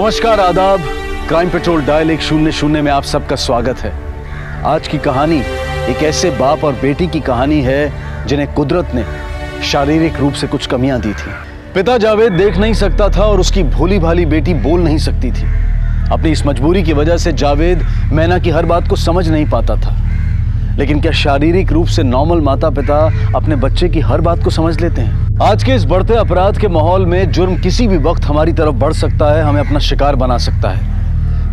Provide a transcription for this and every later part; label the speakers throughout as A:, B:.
A: नमस्कार, आदाब। Crime petrol dial 100 में आप सबका स्वागत है। आज की कहानी एक ऐसे बाप और बेटी की कहानी है जिन्हें कुदरत ने शारीरिक रूप से कुछ कमियां दी थी। पिता जावेद देख नहीं सकता था और उसकी भोली भाली बेटी बोल नहीं सकती थी। अपनी इस मजबूरी की वजह से जावेद मैना की हर बात को समझ नहीं पाता था। लेकिन क्या शारीरिक रूप से नॉर्मल माता पिता अपने बच्चे की हर बात को समझ लेते हैं? आज के इस बढ़ते अपराध के माहौल में जुर्म किसी भी वक्त हमारी तरफ बढ़ सकता है, हमें अपना शिकार बना सकता है,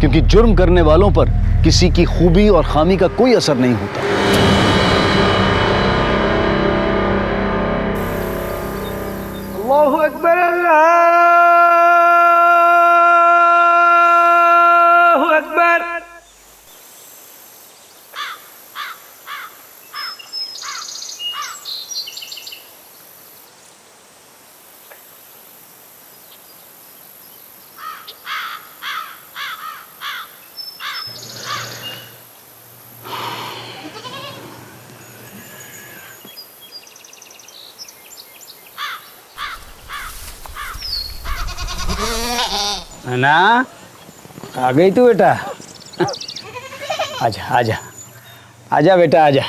A: क्योंकि जुर्म करने वालों पर किसी की खूबी और खामी का कोई असर नहीं होता।
B: अल्लाहु अकबर, अल्लाहु अकबर।
C: ना आ गई तू बेटा? आजा आजा आजा बेटा आजा।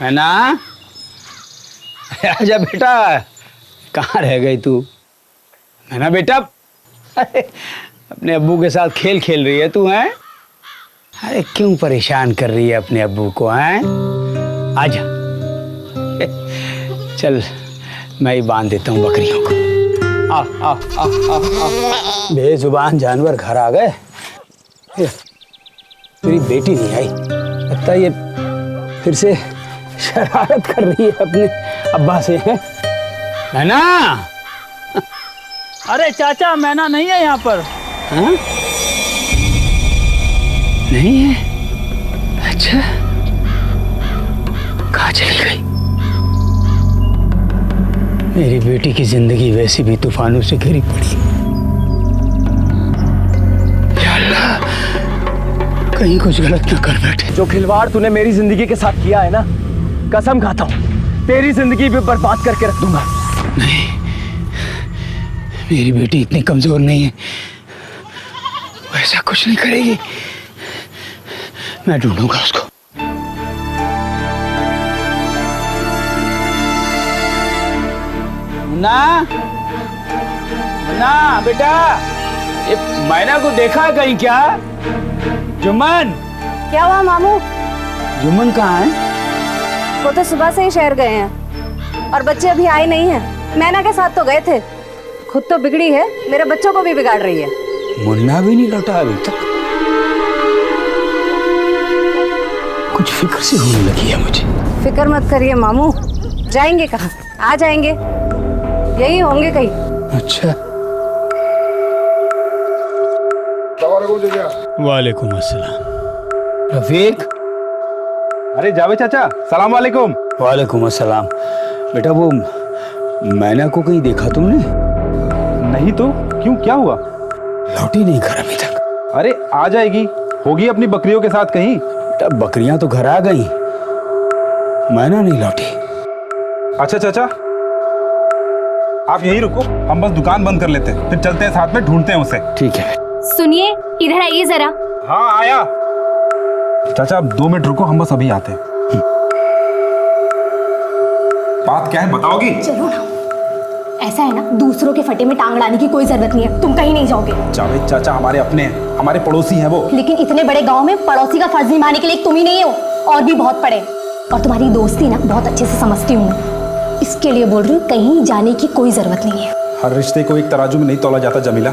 C: है ना? आजा बेटा, कहाँ रह गई तू? है ना बेटा? अरे अपने अब्बू के साथ खेल खेल रही है तू, हैं? अरे क्यों परेशान कर रही है अपने अब्बू को, हैं? आजा चल, मैं ही बांध देता हूँ बकरियों को। आ आ आ आ आ बेजुबान जानवर घर आ गए। मेरी बेटी नहीं आई, लगता ये फिर से शरारत कर रही है अपने अब्बा से, है ना?
D: अरे चाचा, मैना नहीं है यहाँ पर।
C: हाँ? नहीं है? अच्छा, कहाँ चली गई? मेरी बेटी की जिंदगी वैसी भी तूफानों से घिरी पड़ी। या अल्लाह, कहीं कुछ गलत ना कर बैठे।
B: जो खिलवाड़ तूने मेरी जिंदगी के साथ किया है ना, कसम खाता हूँ तेरी जिंदगी भी बर्बाद करके रख दूंगा।
C: नहीं, मेरी बेटी इतनी कमजोर नहीं है, वैसा कुछ नहीं करेगी। मैं ढूंढूंगा उसको। ना ना बेटा, ये मैना को देखा है कहीं क्या? जुम्मन,
E: क्या हुआ मामू?
C: जुम्मन कहाँ है?
E: वो तो सुबह से ही शहर गए हैं और बच्चे अभी आए नहीं हैं। मैना के साथ तो गए थे। खुद तो बिगड़ी है, मेरे बच्चों को भी बिगाड़ रही है।
C: मुन्ना भी नहीं लौटा अभी तक। कुछ फिक्र सी होने लगी है मुझे।
E: फिक्र मत करिए मामू, जाएंगे कहाँ? आ जाएंगे, यही होंगे कहीं।
C: अच्छा, वालेकुम अस्सलाम। रफीक।
F: अरे जावेद चाचा, सलाम वालेकुम।
C: वालेकुम अस्सलाम। बेटा, वो मैना को कहीं देखा तुमने?
F: नहीं तो क्यों, क्या हुआ?
C: लौटी नहीं घर अभी तक।
F: अरे आ जाएगी, होगी अपनी बकरियों के साथ कहीं।
C: बेटा, बकरियां तो घर आ गई, मैना नहीं लौटी।
F: अच्छा चाचा, आप यहीं रुको, हम बस दुकान बंद कर लेते हैं, फिर चलते हैं साथ में, ढूंढते हैं उसे।
C: ठीक है।
G: सुनिए, इधर आइए जरा।
F: हाँ आया। चाचा आप 2 मिनट रुको, हम बस अभी आते हैं। बात क्या है बताओगी?
G: चलो ना, ऐसा है ना, दूसरों के फटे में टांग अड़ाने की कोई जरूरत नहीं है। तुम कहीं नहीं जाओगे।
F: जावेद चाचा हमारे अपने हैं, हमारे पड़ोसी हैं वो।
G: लेकिन इतने बड़े गांव में पड़ोसी का फर्ज निभाने के लिए तुम ही नहीं हो, और भी बहुत पड़े। और तुम्हारी दोस्ती ना बहुत अच्छे से समझती हूँ, इसके लिए बोल रही हूँ, कहीं जाने की कोई जरूरत नहीं है।
F: हर रिश्ते को एक तराजू में नहीं तोला जाता जमीला,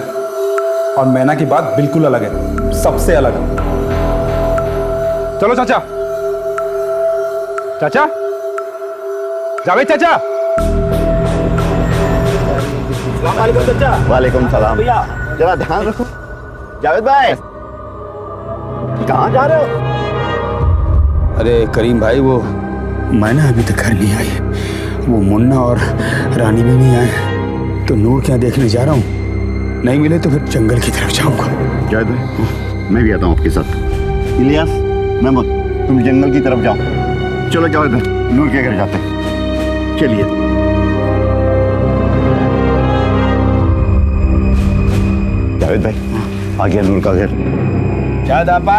F: और मैना की बात बिल्कुल अलग है, सबसे अलग। चलो चाचा। चाचा, जावेद चाचा।
B: वालेकुम चाचा।
H: वालेकुम सलाम।
B: भैया
H: जरा ध्यान रखो। जावेद भाई, कहाँ जा रहे हो?
C: अरे करीम भाई, वो मैना अभी तक घर नहीं आई है, वो मुन्ना और रानी भी नहीं आए, तो नूर क्या देखने जा रहा हूँ। नहीं मिले तो फिर जंगल की तरफ जाऊंगा।
H: जावेद भाई, मैं भी आता हूँ आपके साथ। इलियास, महमूद, तुम जंगल की तरफ जाओ। चलो जावेद भाई, नूर के घर जाते हैं। चलिए। जावेद भाई, आ गया नूर का घर।
C: शायद आपा।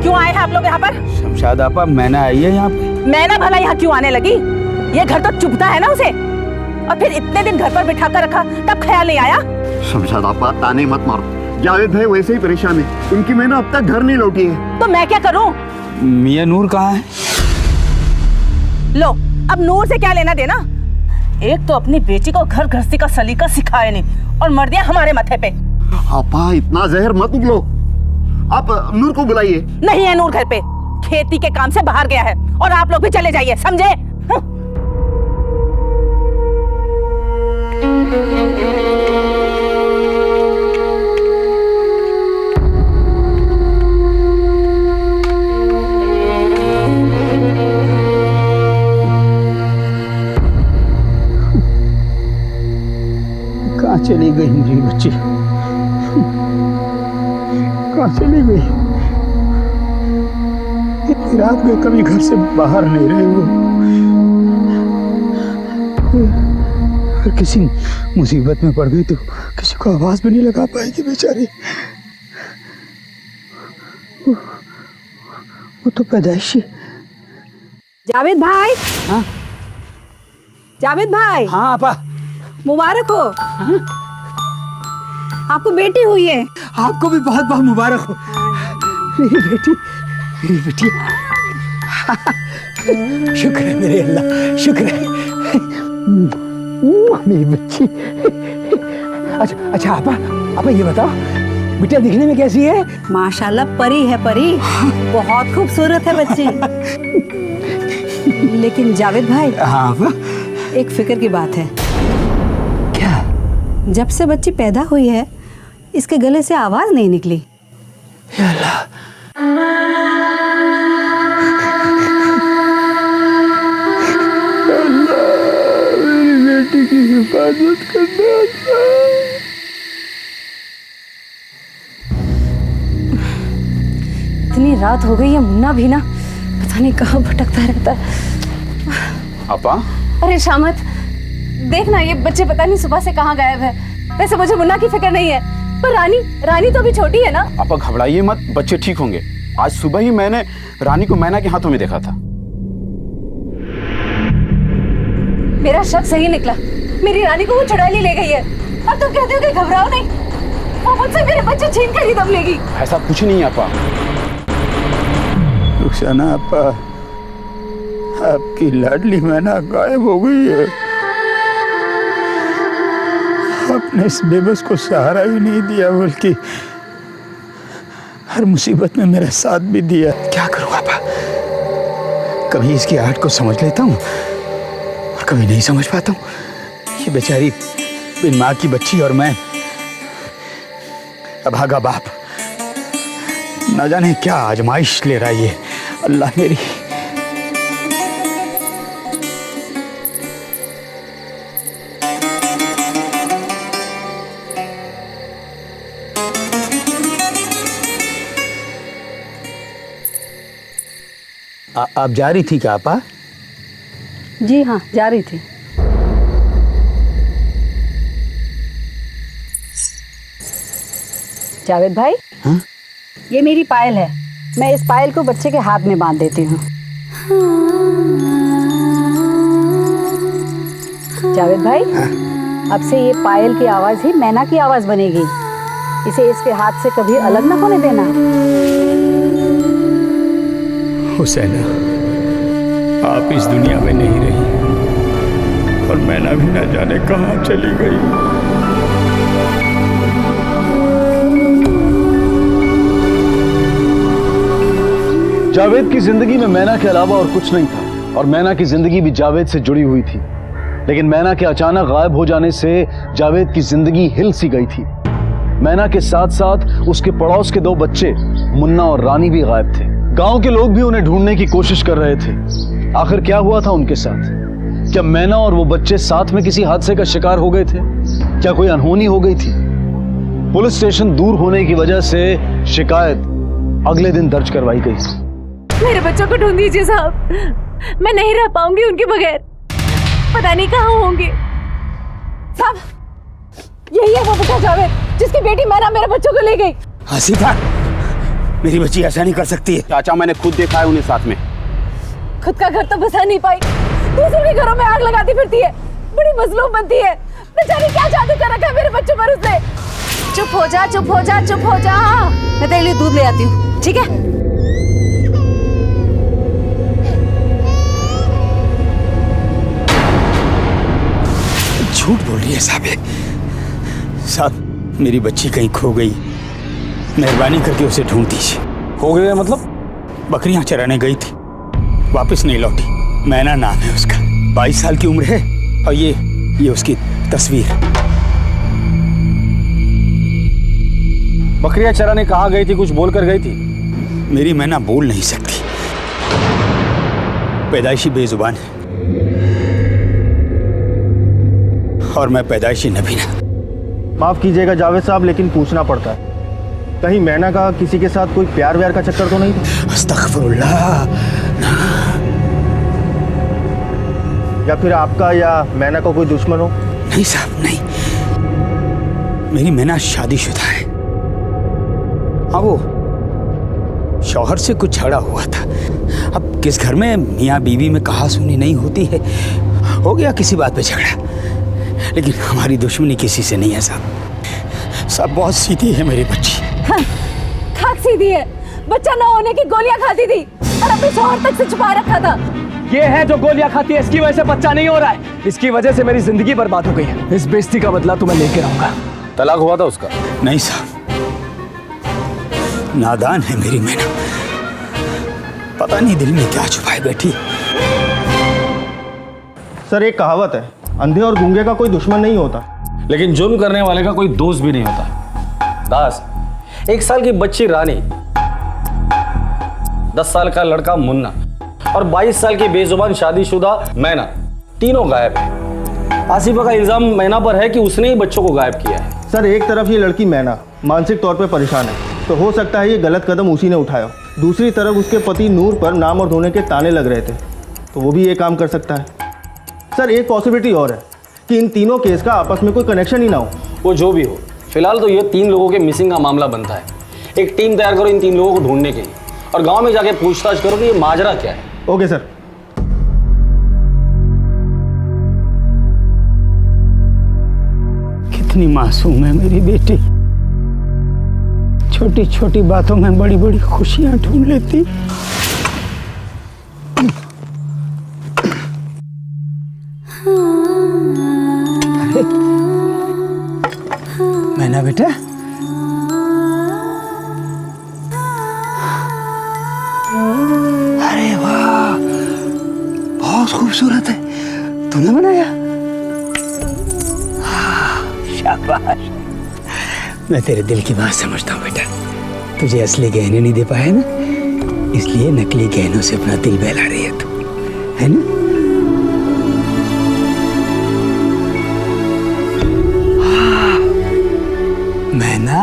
D: क्यों आए हैं आप लोग यहाँ पर?
C: शमशाद आपा, मैना आई है यहाँ पे।
D: मैना भला यहाँ क्यों आने लगी? ये घर तो चुभता है ना उसे, और फिर इतने दिन घर पर बिठा कर रखा तब ख्याल नहीं आया?
H: शमशाद आपा, ताने मत मारो। जावेद भाई वैसे ही परेशान है, उनकी मैना अब तक घर नहीं लौटी है।
D: तो मैं क्या करूं?
C: मियाँ नूर कहाँ है?
D: लो, अब नूर से क्या लेना देना? एक तो अपनी बेटी को घर गृहस्थी का सलीका सिखाया नहीं और मर दिया हमारे माथे पे।
H: आपा इतना जहर मत उगलो, आप नूर को बुलाइए।
D: नहीं है नूर घर पे, खेती के काम से बाहर गया है, और आप लोग भी चले जाइए, समझे?
C: कहाँ चली गई मेरी बच्ची? कहाँ चली गई? इतनी रात में कभी घर से बाहर नहीं रहे वो। अगर किसी मुसीबत में पड़ गई तो किसी को आवाज भी नहीं लगा पाएगी बेचारी। वो तो पैदाइशी।
E: जावेद भाई।
C: हाँ?
E: जावेद भाई।
C: हाँ आपा।
E: मुबारक हो। आपको बेटी हुई है।
C: आपको भी बहुत बहुत मुबारक हो। मेरी बेटी, मेरी बेटी। शुक्र है मेरे अल्लाह, शुक्र है। मेरी बच्ची। अच्छा आपा ये बताओ, बिटिया दिखने में कैसी है?
E: माशाल्लाह परी है, परी। बहुत खूबसूरत है बच्ची। लेकिन जावेद भाई,
C: हाँ आपा।
E: एक फिक्र की बात है।
C: क्या?
E: जब से बच्ची पैदा हुई है, इसके गले से आवाज नहीं निकली।
C: या अल्लाह। मेरी बेटी की हिफाजत करना।
E: इतनी रात हो गई है, मुन्ना भी ना पता नहीं कहाँ भटकता रहता है।
F: आपा,
E: अरे शामत, देखना ये बच्चे पता नहीं सुबह से कहाँ गायब है। वैसे मुझे मुन्ना की फिक्र नहीं है, पर रानी तो भी छोटी है ना।
I: आपा घबराइए मत, बच्चे ठीक होंगे। आज सुबह ही मैंने रानी को मैना के हाथों में देखा था।
E: मेरा शक सही निकला, मेरी रानी को वो चुड़ैल ले गई है। और तुम कहते हो कि घबराओ नहीं, वो मुझसे मेरे बच्चे छीन कर ही दम लेगी।
I: ऐसा कुछ नहीं आपा।
C: रुखसाना आपा, आपकी लाडली मैना गायब हो गई है। आपने इस बेबस को सहारा ही नहीं दिया, बल्कि हर मुसीबत में मेरा साथ भी दिया। क्या करूं आपा? कभी इसकी आहट को समझ लेता हूँ और कभी नहीं समझ पाता हूँ। ये बेचारी बिन माँ की बच्ची और मैं अभागा बाप, न जाने क्या आजमाइश ले रहा है ये अल्लाह मेरी। आप जा रही थी क्या आपा?
E: जी हाँ, जा रही थी। जावेद भाई,
C: हाँ?
E: ये मेरी पायल है। मैं इस पायल को बच्चे के हाथ में बांध देती हूँ। जावेद भाई, अब से ये पायल की आवाज ही मैना की आवाज बनेगी। इसे इसके हाथ से कभी अलग ना होने देना।
C: हुसैना, आप इस दुनिया में नहीं रही और मैना भी ना जाने कहाँ चली गई।
A: जावेद की जिंदगी में मैना के अलावा और कुछ नहीं था, और मैना की जिंदगी भी जावेद से जुड़ी हुई थी। लेकिन मैना के अचानक गायब हो जाने से जावेद की जिंदगी हिल सी गई थी। मैना के साथ साथ उसके पड़ोस के 2 बच्चे मुन्ना और रानी भी गायब थे। गांव के लोग भी उन्हें ढूंढने की कोशिश कर रहे थे। आखिर क्या हुआ था उनके साथ? क्या मैना और वो बच्चे साथ में किसी हादसे का शिकार हो गए थे? क्या कोई अनहोनी हो गई थी? पुलिस स्टेशन दूर होने की वजह से शिकायत अगले दिन दर्ज करवाई गई।
J: मेरे बच्चों को ढूंढ दीजिए साहब, मैं नहीं रह पाऊंगी उनके बगैर। पता नहीं कहाँ होंगे।
E: साहब, यही है वो बेटा जावेद जिसकी बेटी मैना मेरे बच्चों को ले गई।
C: आसिफा, मेरी बच्ची ऐसा नहीं कर सकती है।
I: चाचा मैंने खुद देखा है उन्हें साथ में।
E: खुद का घर तो बसा नहीं पाई, दूसरों के घरों में आग लगाती फिरती है, बड़ी मजलूम बनती है। बेचारी क्या जादू कर रखा है मेरे बच्चों पर उसने। चुप हो जा, चुप हो जा, चुप हो जा। मैं तेरे लिए दूध ले आती हूँ, ठीक है?
C: झूठ बोल रही है साहब, मेरी बच्ची कहीं खो गई, मेहरबानी करके उसे ढूंढ दीजिए।
F: हो गया मतलब?
C: बकरियां चराने गई थी, वापस नहीं लौटी। मैना नाम है उसका, 22 साल की उम्र है, और ये उसकी तस्वीर।
F: बकरियां चराने कहाँ गई थी? कुछ बोल कर गई थी?
C: मेरी मैना बोल नहीं सकती, पैदाइशी बेजुबान है, और मैं पैदाइशी नबीना।
B: माफ कीजिएगा जावेद साहब, लेकिन पूछना पड़ता है, कहीं मैना का किसी के साथ कोई प्यार व्यार का चक्कर तो नहीं था?
C: अस्तगफुरुल्लाह।
B: या फिर आपका या मैना का कोई दुश्मन हो?
C: नहीं साहब, नहीं, मेरी मैना शादीशुदा है। हाँ, वो शौहर से कुछ झगड़ा हुआ था। अब किस घर में मियाँ बीवी में कहा सुनी नहीं होती है, हो गया किसी बात पे झगड़ा। लेकिन हमारी दुश्मनी किसी से नहीं है साहब, बहुत सीधी है मेरी बच्ची।
E: हाँ, खाक सीधी है, बच्चा ना होने की गोलियां खाती थी और अपने शौहर तक से छुपा रखा था।
B: ये है जो गोलियां खाती है, इसकी वजह से बच्चा नहीं हो रहा है, इसकी वजह से मेरी जिंदगी बर्बाद हो गई है। इस बेइज्जती का बदला तो मैं लेके रहूंगा।
F: तलाक हुआ था उसका?
C: नहीं साहब, नादान है मेरी मैना, पता नहीं दिल में क्या छुपाए बैठी।
B: सर, एक कहावत है, अंधे और गूंगे का कोई दुश्मन नहीं होता,
F: लेकिन जुर्म करने वाले का कोई दोस्त भी नहीं होता। दास, 1 साल की बच्ची रानी, 10 साल का लड़का मुन्ना और 22 साल की बेजुबान शादीशुदा मैना, तीनों गायब है। आसिफा का इल्जाम मैना पर है कि उसने ही बच्चों को गायब किया है।
B: सर, एक तरफ ये लड़की मैना मानसिक तौर पे परेशान है, तो हो सकता है ये गलत कदम उसी ने उठाया। दूसरी तरफ उसके पति नूर पर नाम और धोने के ताने लग रहे थे, तो वो भी ये काम कर सकता है। सर, एक पॉसिबिलिटी और है कि इन तीनों केस का आपस में कोई कनेक्शन ही ना हो।
F: वो जो भी हो, फिलहाल तो ये 3 लोगों के मिसिंग का मामला बनता है। एक टीम तैयार करो इन 3 लोगों को ढूंढने के लिए, और गांव में जाके पूछताछ करो कि ये माजरा क्या है।
B: Okay sir.
C: कितनी मासूम है मेरी बेटी, छोटी छोटी बातों में बड़ी बड़ी खुशियां ढूंढ लेती। मैना बेटा, अरे वाह, बहुत खूबसूरत है, तूने बनाया? शाबाश, मैं तेरे दिल की बात समझता हूँ बेटा। तुझे असली गहने नहीं दे पाए ना, इसलिए नकली गहनों से अपना दिल बहला रही है तू, है ना? मैना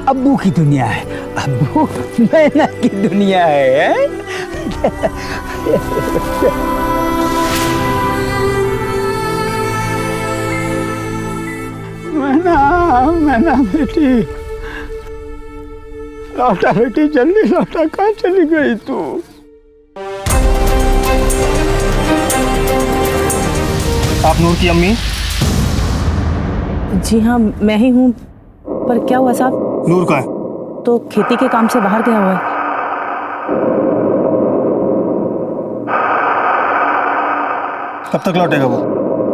C: अब्बू की दुनिया है, अब्बू मैना की दुनिया है। मैना बेटी, लौटा बेटी, जल्दी लौटा, कहाँ चली गई तू?
B: आप नूर की अम्मी?
D: जी हाँ, मैं ही हूँ। पर क्या हुआ साहब?
B: नूर का है
D: तो खेती के काम से बाहर गया हुआ है।
B: कब तक लौटेगा वो?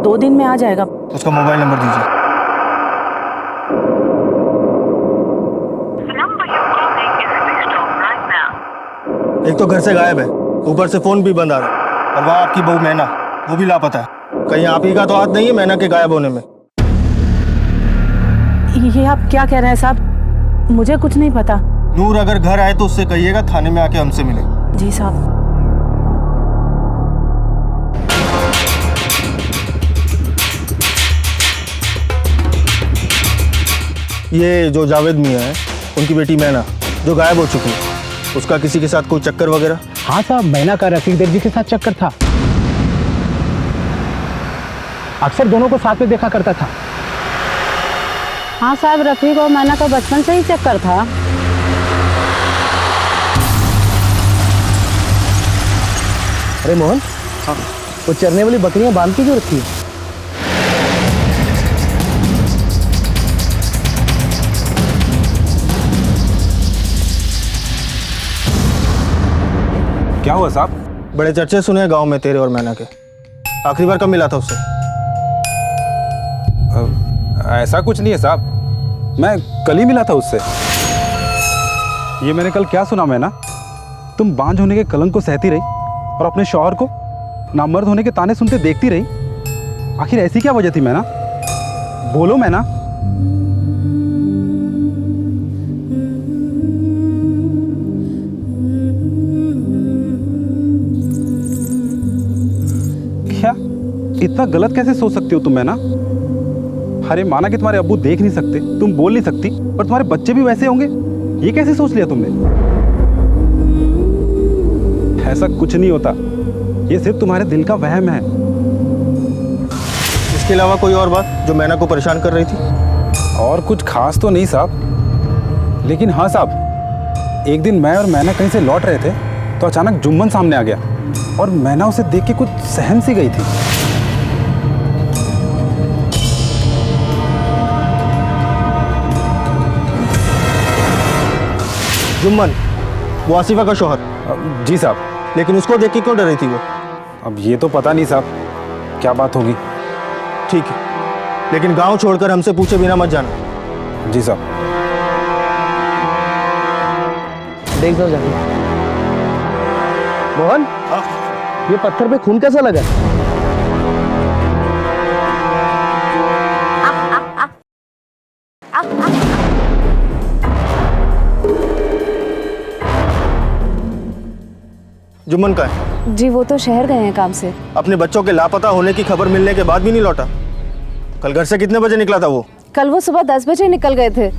D: 2 दिन में आ जाएगा।
B: उसका मोबाइल नंबर दीजिए। एक तो घर से गायब है, ऊपर से फोन भी बंद आ रहा है, और वहाँ आपकी बहू मैना, वो भी लापता है। कहीं आप ही का तो हाथ नहीं है मैना के गायब होने में?
D: ये आप क्या कह रहे हैं साहब? मुझे कुछ नहीं पता।
B: नूर अगर घर आए तो उससे कहिएगा थाने में आके हमसे मिले।
D: जी साहब।
B: ये जो जावेद मियाँ है, उनकी बेटी मैना जो गायब हो चुकी है, उसका किसी के साथ कोई चक्कर वगैरह?
C: हाँ साहब, मैना का रफीक दर्जी के साथ चक्कर था, अक्सर दोनों को साथ में देखा करता था।
J: हाँ साहब, रफीक और मैना का बचपन से ही चक्कर था।
B: अरे मोहन, हाँ, वो चरने वाली बकरियां बांध के क्यों रखी है?
I: क्या हुआ साहब?
B: बड़े चर्चे सुने हैं गांव में तेरे और मैना के। आखिरी बार कब मिला था उससे?
I: ऐसा कुछ नहीं है साहब, मैं कल ही मिला था उससे। ये मैंने कल क्या सुना मैना, तुम बांझ होने के कलंक को सहती रही और अपने शौहर को नामर्द होने के ताने सुनते देखती रही। आखिर ऐसी क्या वजह थी मैना? बोलो मैना। क्या इतना गलत कैसे सोच सकती हो तुम मैना? अरे माना कि तुम्हारे अब्बू देख नहीं सकते, तुम बोल नहीं सकती, पर तुम्हारे बच्चे भी वैसे होंगे, ये कैसे सोच लिया तुमने? ऐसा कुछ नहीं होता, ये सिर्फ तुम्हारे दिल का वहम है।
B: इसके अलावा कोई और बात जो मैना को परेशान कर रही थी?
I: और कुछ खास तो नहीं साहब, लेकिन हाँ साहब, एक दिन मैं और मैना कहीं से लौट रहे थे तो अचानक जुम्मन सामने आ गया और मैना उसे देख के कुछ सहम सी गई थी।
B: जुम्मन, वो आसिफा का शौहर?
I: जी साहब।
B: लेकिन उसको देख के क्यों डर रही थी वो?
I: अब ये तो पता नहीं साहब, क्या बात होगी।
B: ठीक है, लेकिन गांव छोड़कर हमसे पूछे बिना मत जाना।
I: जी साहब।
B: देख दो जाके। मोहन, ये पत्थर पे खून कैसा लगा? जुम्मन का है?
J: जी वो तो शहर गए हैं काम से।
B: अपने बच्चों के लापता होने की खबर मिलने के बाद भी नहीं लौटा। कल घर से कितने बजे निकला था वो?
J: कल वो सुबह 10 बजे निकल गए थे।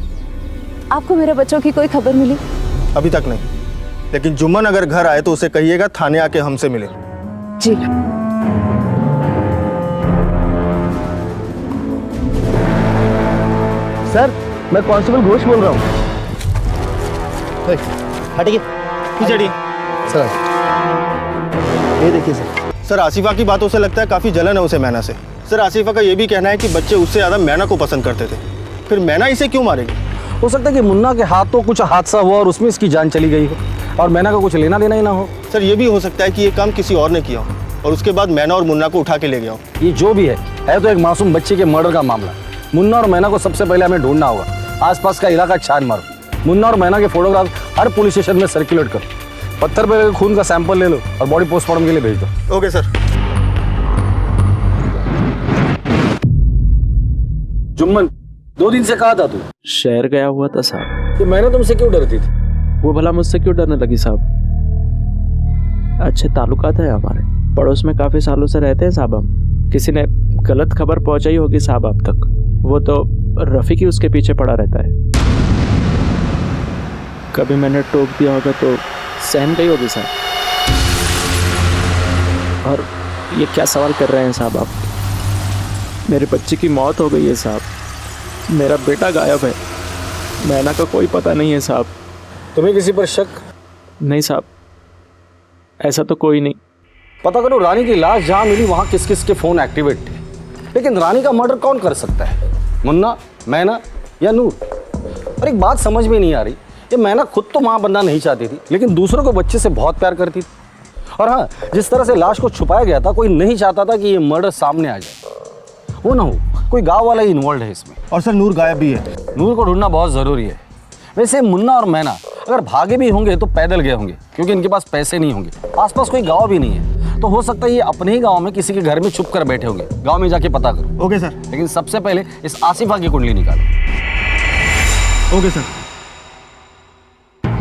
J: आपको मेरे बच्चों की कोई खबर मिली?
B: अभी तक नहीं, लेकिन जुम्मन अगर घर आए तो उसे कहिएगा थाने आके हमसे मिले।
J: जी।
B: सर, मैं कांस्टेबल घोष बोल रहा हूँ। हटिए, पीछे हटिए। सर, ये देखिए सर, आसिफा की बातों से लगता है काफ़ी जलन है उसे मैना से। सर, आसिफा का ये भी कहना है कि बच्चे उससे ज़्यादा मैना को पसंद करते थे, फिर मैना इसे क्यों मारेगी?
F: हो सकता है कि मुन्ना के हाथों कुछ हादसा हुआ और उसमें इसकी जान चली गई हो और मैना का कुछ लेना देना ही ना हो।
B: सर, ये भी हो सकता है कि ये काम किसी और ने किया हो और उसके बाद मैना और मुन्ना को उठा के ले गया हो।
F: ये जो भी है तो एक मासूम बच्चे के मर्डर का मामला। मुन्ना और मैना को सबसे पहले हमें ढूंढना होगा। आसपास का इलाका छान मारो, मुन्ना और मैना के फोटोग्राफ हर पुलिस स्टेशन में सर्कुलेट करो, पत्थर पे खून का सैंपल ले लो और बॉडी पोस्टमार्टम के लिए भेज दो।
B: Okay sir.
F: जुम्मन, 2 दिन से कहा था तू?
K: शहर गया हुआ था साहब।
F: तो मैंने तुमसे क्यों डरती थी?
K: वो भला मुझसे क्यों डरने लगी साहब? अच्छे ताल्लुकात है हमारे, पड़ोस में काफी सालों से रहते हैं साहब हम। किसी ने गलत खबर पहुंचाई होगी साहब आप तक, वो तो रफीक ही उसके पीछे पड़ा रहता है। कभी मैंने टोक दिया होगा तो सहम गई होगी साहब। और ये क्या सवाल कर रहे हैं साहब आप? मेरे बच्चे की मौत हो गई है साहब, मेरा बेटा गायब है, मैना का कोई पता नहीं है साहब।
F: तुम्हें किसी पर शक?
K: नहीं साहब, ऐसा तो कोई नहीं।
F: पता करो रानी की लाश जहाँ मिली वहाँ किस किस के फ़ोन एक्टिवेट थे। लेकिन रानी का मर्डर कौन कर सकता है? मुन्ना, मैना या नूर? और एक बात समझ में नहीं आ रही, ये मैना खुद तो माँ बनना नहीं चाहती थी, लेकिन दूसरों को बच्चे से बहुत प्यार करती थी। और हाँ, जिस तरह से लाश को छुपाया गया था, कोई नहीं चाहता था कि ये मर्डर सामने आ जाए। वो ना हो, कोई गाँव वाला ही इन्वॉल्व है इसमें।
B: और सर, नूर गायब भी है।
F: नूर को ढूंढना बहुत ज़रूरी है। वैसे मुन्ना और मैना अगर भागे भी होंगे तो पैदल गए होंगे, क्योंकि इनके पास पैसे नहीं होंगे। आसपास कोई गांव भी नहीं है, तो हो सकता है ये अपने ही गांव में किसी के घर में छुप कर बैठे होंगे। गांव में जाके पता करो।
B: Okay sir.
F: लेकिन सबसे पहले इस आसिफा की कुंडली निकालो।
B: Okay sir.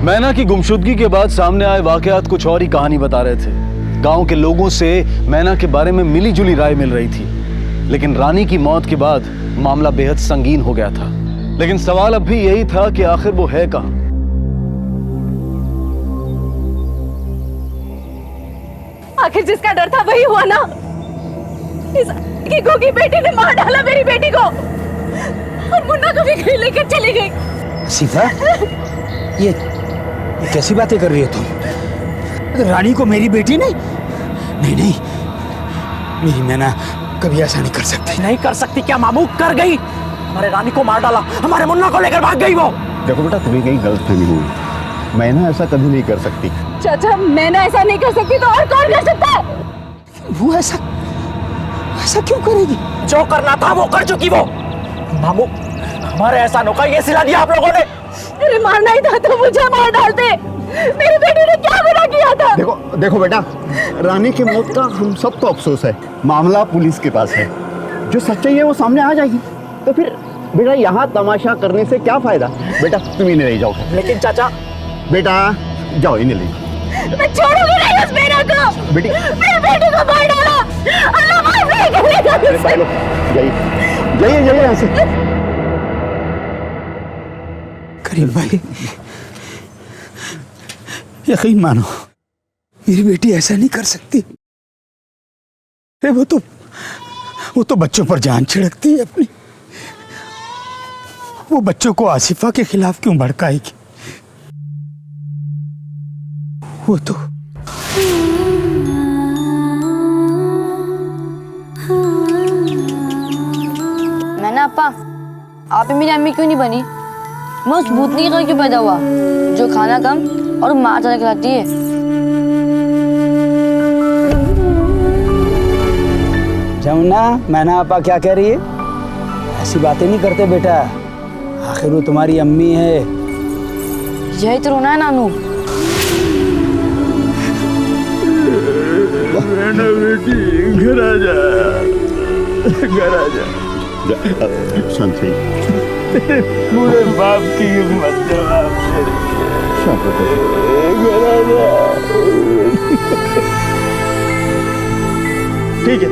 A: मैना की गुमशुदगी के बाद सामने आए वाकयात कुछ और ही कहानी बता रहे थे। गांव के लोगों से मैना के बारे में मिली जुली राय मिल रही थी, लेकिन रानी की मौत के बाद मामला बेहद संगीन हो गया था। लेकिन सवाल अब भी यही था कि आखिर वो है कहां?
E: आखिर जिसका डर था वही हुआ ना। इस की गोगी बेटी ने मार डाला मेरी बेटी को।
D: और मुन्ना को भी कहीं लेकर चली गई।
C: आसिफा, ये कैसी बातें कर रही हो तुम? रानी को मेरी बेटी नहीं? नहीं, मेरी मैना कभी ऐसा नहीं कर सकती।
K: नहीं कर सकती क्या मामू? कर गई। हमारे रानी को मार डाला, हमारे मुन्ना को लेकर भाग गई वो।
H: देखो बेटा, तुम्हें कहीं गलतफहमी हुई। मैं ना ऐसा कभी नहीं कर सकती।
E: चाचा मैं ना ऐसा नहीं कर सकती तो और कौन कर सकता है?
C: वो ऐसा क्यों करेगी?
K: जो करना था वो कर चुकी वो। मामू, हमारे एहसानों का ये सिला दिया आप लोगों ने।
E: अरे मारना ही था तो मुझे मार डालते। मेरी बेटी ने क्या गुनाह किया था?
H: देखो बेटा, रानी की मौत का हम सबको अफसोस है। मामला पुलिस के पास है, जो सच्चाई है वो सामने आ जाएगी। तो फिर बेटा यहाँ तमाशा करने से क्या फायदा? बेटा तुम इन्हें ले जाओ।
K: लेकिन चाचा,
H: बेटा जाओ, इन्हें ले जाओ।
E: मैं छोड़ूंगी नहीं उस बेटा को।
H: बेटी,
E: मेरी बेटी को मार डाला। अल्लाह माफ नहीं करेगा उसे।
H: जाइए यहाँ से।
C: करीम भाई, यकीन मानो, मेरी बेटी ऐसा नहीं कर सकती। अरे वो तो बच्चों पर जान छिड़कती है अपनी। वो बच्चों को आसिफा के खिलाफ क्यों भड़काएगी? वो तो
G: मैंने अपा, आप ही मेरी अम्मी क्यों नहीं बनी? मैं उस भूतनी के घर क्यों पैदा हुआ जो खाना कम और मार ज्यादा खिलाती है?
C: जमुना, मैना आपा क्या कह रही है? ऐसी बातें नहीं करते बेटा, आखिर वो तुम्हारी अम्मी है।
G: यही तो रोना है नानू।
H: घर आ जा। शांति,
C: पूरे बाप की हिम्मत जवाब दे रही है।
B: ठीक है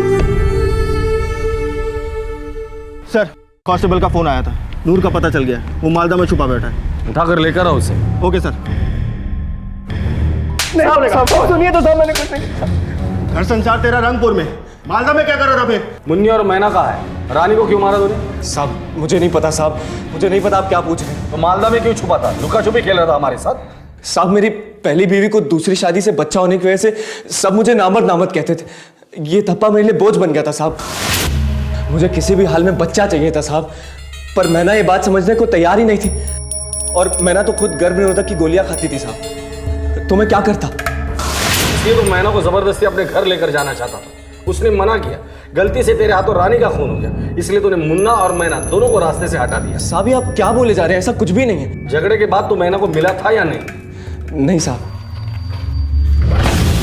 B: सर, कांस्टेबल का फोन आया था। नूर का पता चल गया, वो मालदा में छुपा बैठा है।
F: उठाकर लेकर आओ उसे।
B: Okay sir.
K: सुनिए तो साहब, मैंने कुछ नहीं।
B: घर संसार तेरा रंगपुर में, मालदा में क्या कर रहा था फिर?
F: मुन्नी और मैना कहाँ है? रानी को क्यों मारा तूने?
L: साहब मुझे नहीं पता साहब, मुझे नहीं पता आप क्या पूछ रहे हैं।
F: तो मालदा में क्यों छुपा था? लुका छुपी खेल रहा था हमारे साथ?
L: साहब मेरी पहली बीवी को दूसरी शादी से बच्चा होने की वजह से सब मुझे नामर्द कहते थे। ये धप्पा मेरे लिए बोझ बन गया था साहब। मुझे किसी भी हाल में बच्चा चाहिए था साहब, पर मैना ये बात समझने को तैयार ही नहीं थी। और मैना तो खुद गर्भनिरोधक की गोलियां खाती थी साहब। तो मैं क्या करता?
F: इसलिए तो मैना को जबरदस्ती अपने घर लेकर जाना चाहता था। उसने मना किया। गलती से तेरे हाथों रानी का खून हो गया, इसलिए तूने मुन्ना और मैना दोनों को रास्ते से हटा दिया।
L: साहब आप क्या बोले जा रहे हैं? ऐसा कुछ भी नहीं है।
F: झगड़े के बाद तू मैना को मिला था या नहीं?
L: नहीं साहब।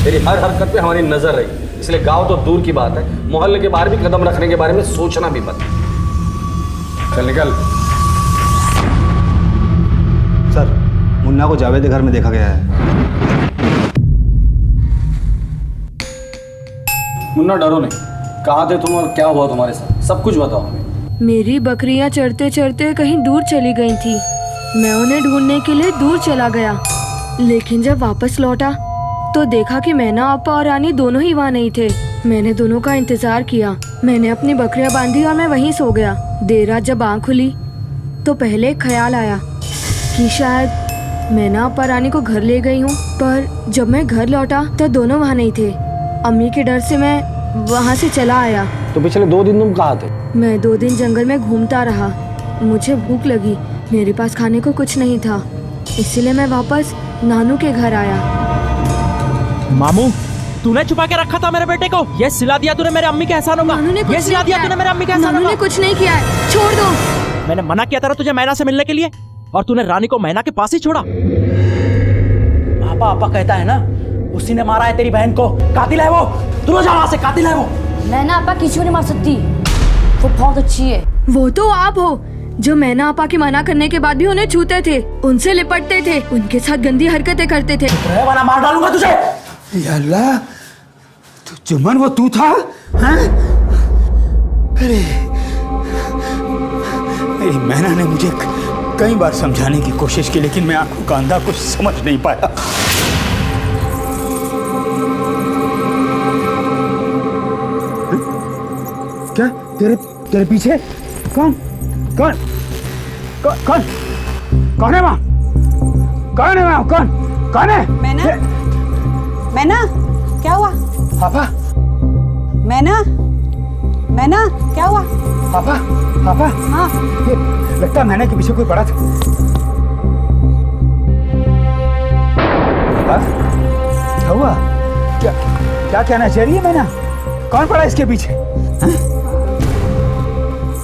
F: तेरी हर हरकत पे हमारी नजर रही, इसलिए गांव तो दूर की बात है, मोहल्ले के बाहर भी कदम रखने के बारे में सोचना भी बंद। चल निकल।
B: सर, मुन्ना को जावेद के घर में देखा गया है।
F: मुन्ना डरो नहीं, कहाँ थे तुम और क्या हुआ तुम्हारे साथ? सब कुछ बताओ हमें।
E: मेरी बकरियां चढ़ते चढ़ते कहीं दूर चली गई थी। मैं उन्हें ढूंढने के लिए दूर चला गया, लेकिन जब वापस लौटा तो देखा कि मैना आपा और रानी दोनों ही वहाँ नहीं थे। मैंने दोनों का इंतजार किया। मैंने अपनी बकरियां बांधी और मैं वहीं सो गया। देर रात जब आँख खुली तो पहले एक ख्याल आया कि शायद मैना आपा रानी को घर ले गई हूँ, पर जब मैं घर लौटा तो दोनों वहाँ नहीं थे। अम्मी के डर से मैं वहाँ से चला आया।
F: तो पिछले 2 दिन तुम कहाँ थे?
E: मैं 2 दिन जंगल में घूमता रहा। मुझे भूख लगी, मेरे पास खाने को कुछ नहीं था, इसलिए मैं वापस नानू के घर आया।
K: मामू, तूने छुपा के रखा था मेरे बेटे को? ये सिला दिया तूने मेरे अम्मी के एहसानों का? ये सिला दिया तूने मेरे अम्मी के एहसानों का?
E: नानू ने कुछ नहीं किया है, छोड़ दो।
K: मैंने मना किया था तुझे मैना से मिलने के लिए, और तूने रानी को मैना के पास ही छोड़ा। पापा आपा कहता है ना, उसी ने मारा है तेरी बहन को। कातिल है वो। तू जा वहां से, कातिल है वो।
G: मैना आपा किसी को नहीं मार सकती, वो बहुत अच्छी है।
E: वो तो आप हो जो मैना आपा की मना करने के बाद भी उन्हें छूते थे, उनसे लिपटते थे, उनके साथ गंदी हरकतें करते थे।
K: वरना मार डालूंगा तुझे।
C: या अल्लाह, तो जुम्मन वो तू था? हाँ? अरे मेरी मैना ने मुझे कई बार समझाने की कोशिश की, लेकिन मैं आंखों का अंधा कुछ समझ नहीं पाया। क्या तेरे पीछे? कौन? कौन है वहाँ? कौन है वहाँ? कौन है?
D: मैना क्या हुआ?
C: पापा
D: मैना क्या हुआ?
C: पापा
D: हाँ
C: लगता है मैंने के पीछे कोई पड़ा था। पापा क्या हुआ? क्या कहना चाह रही है मैना? कौन पड़ा इसके पीछे?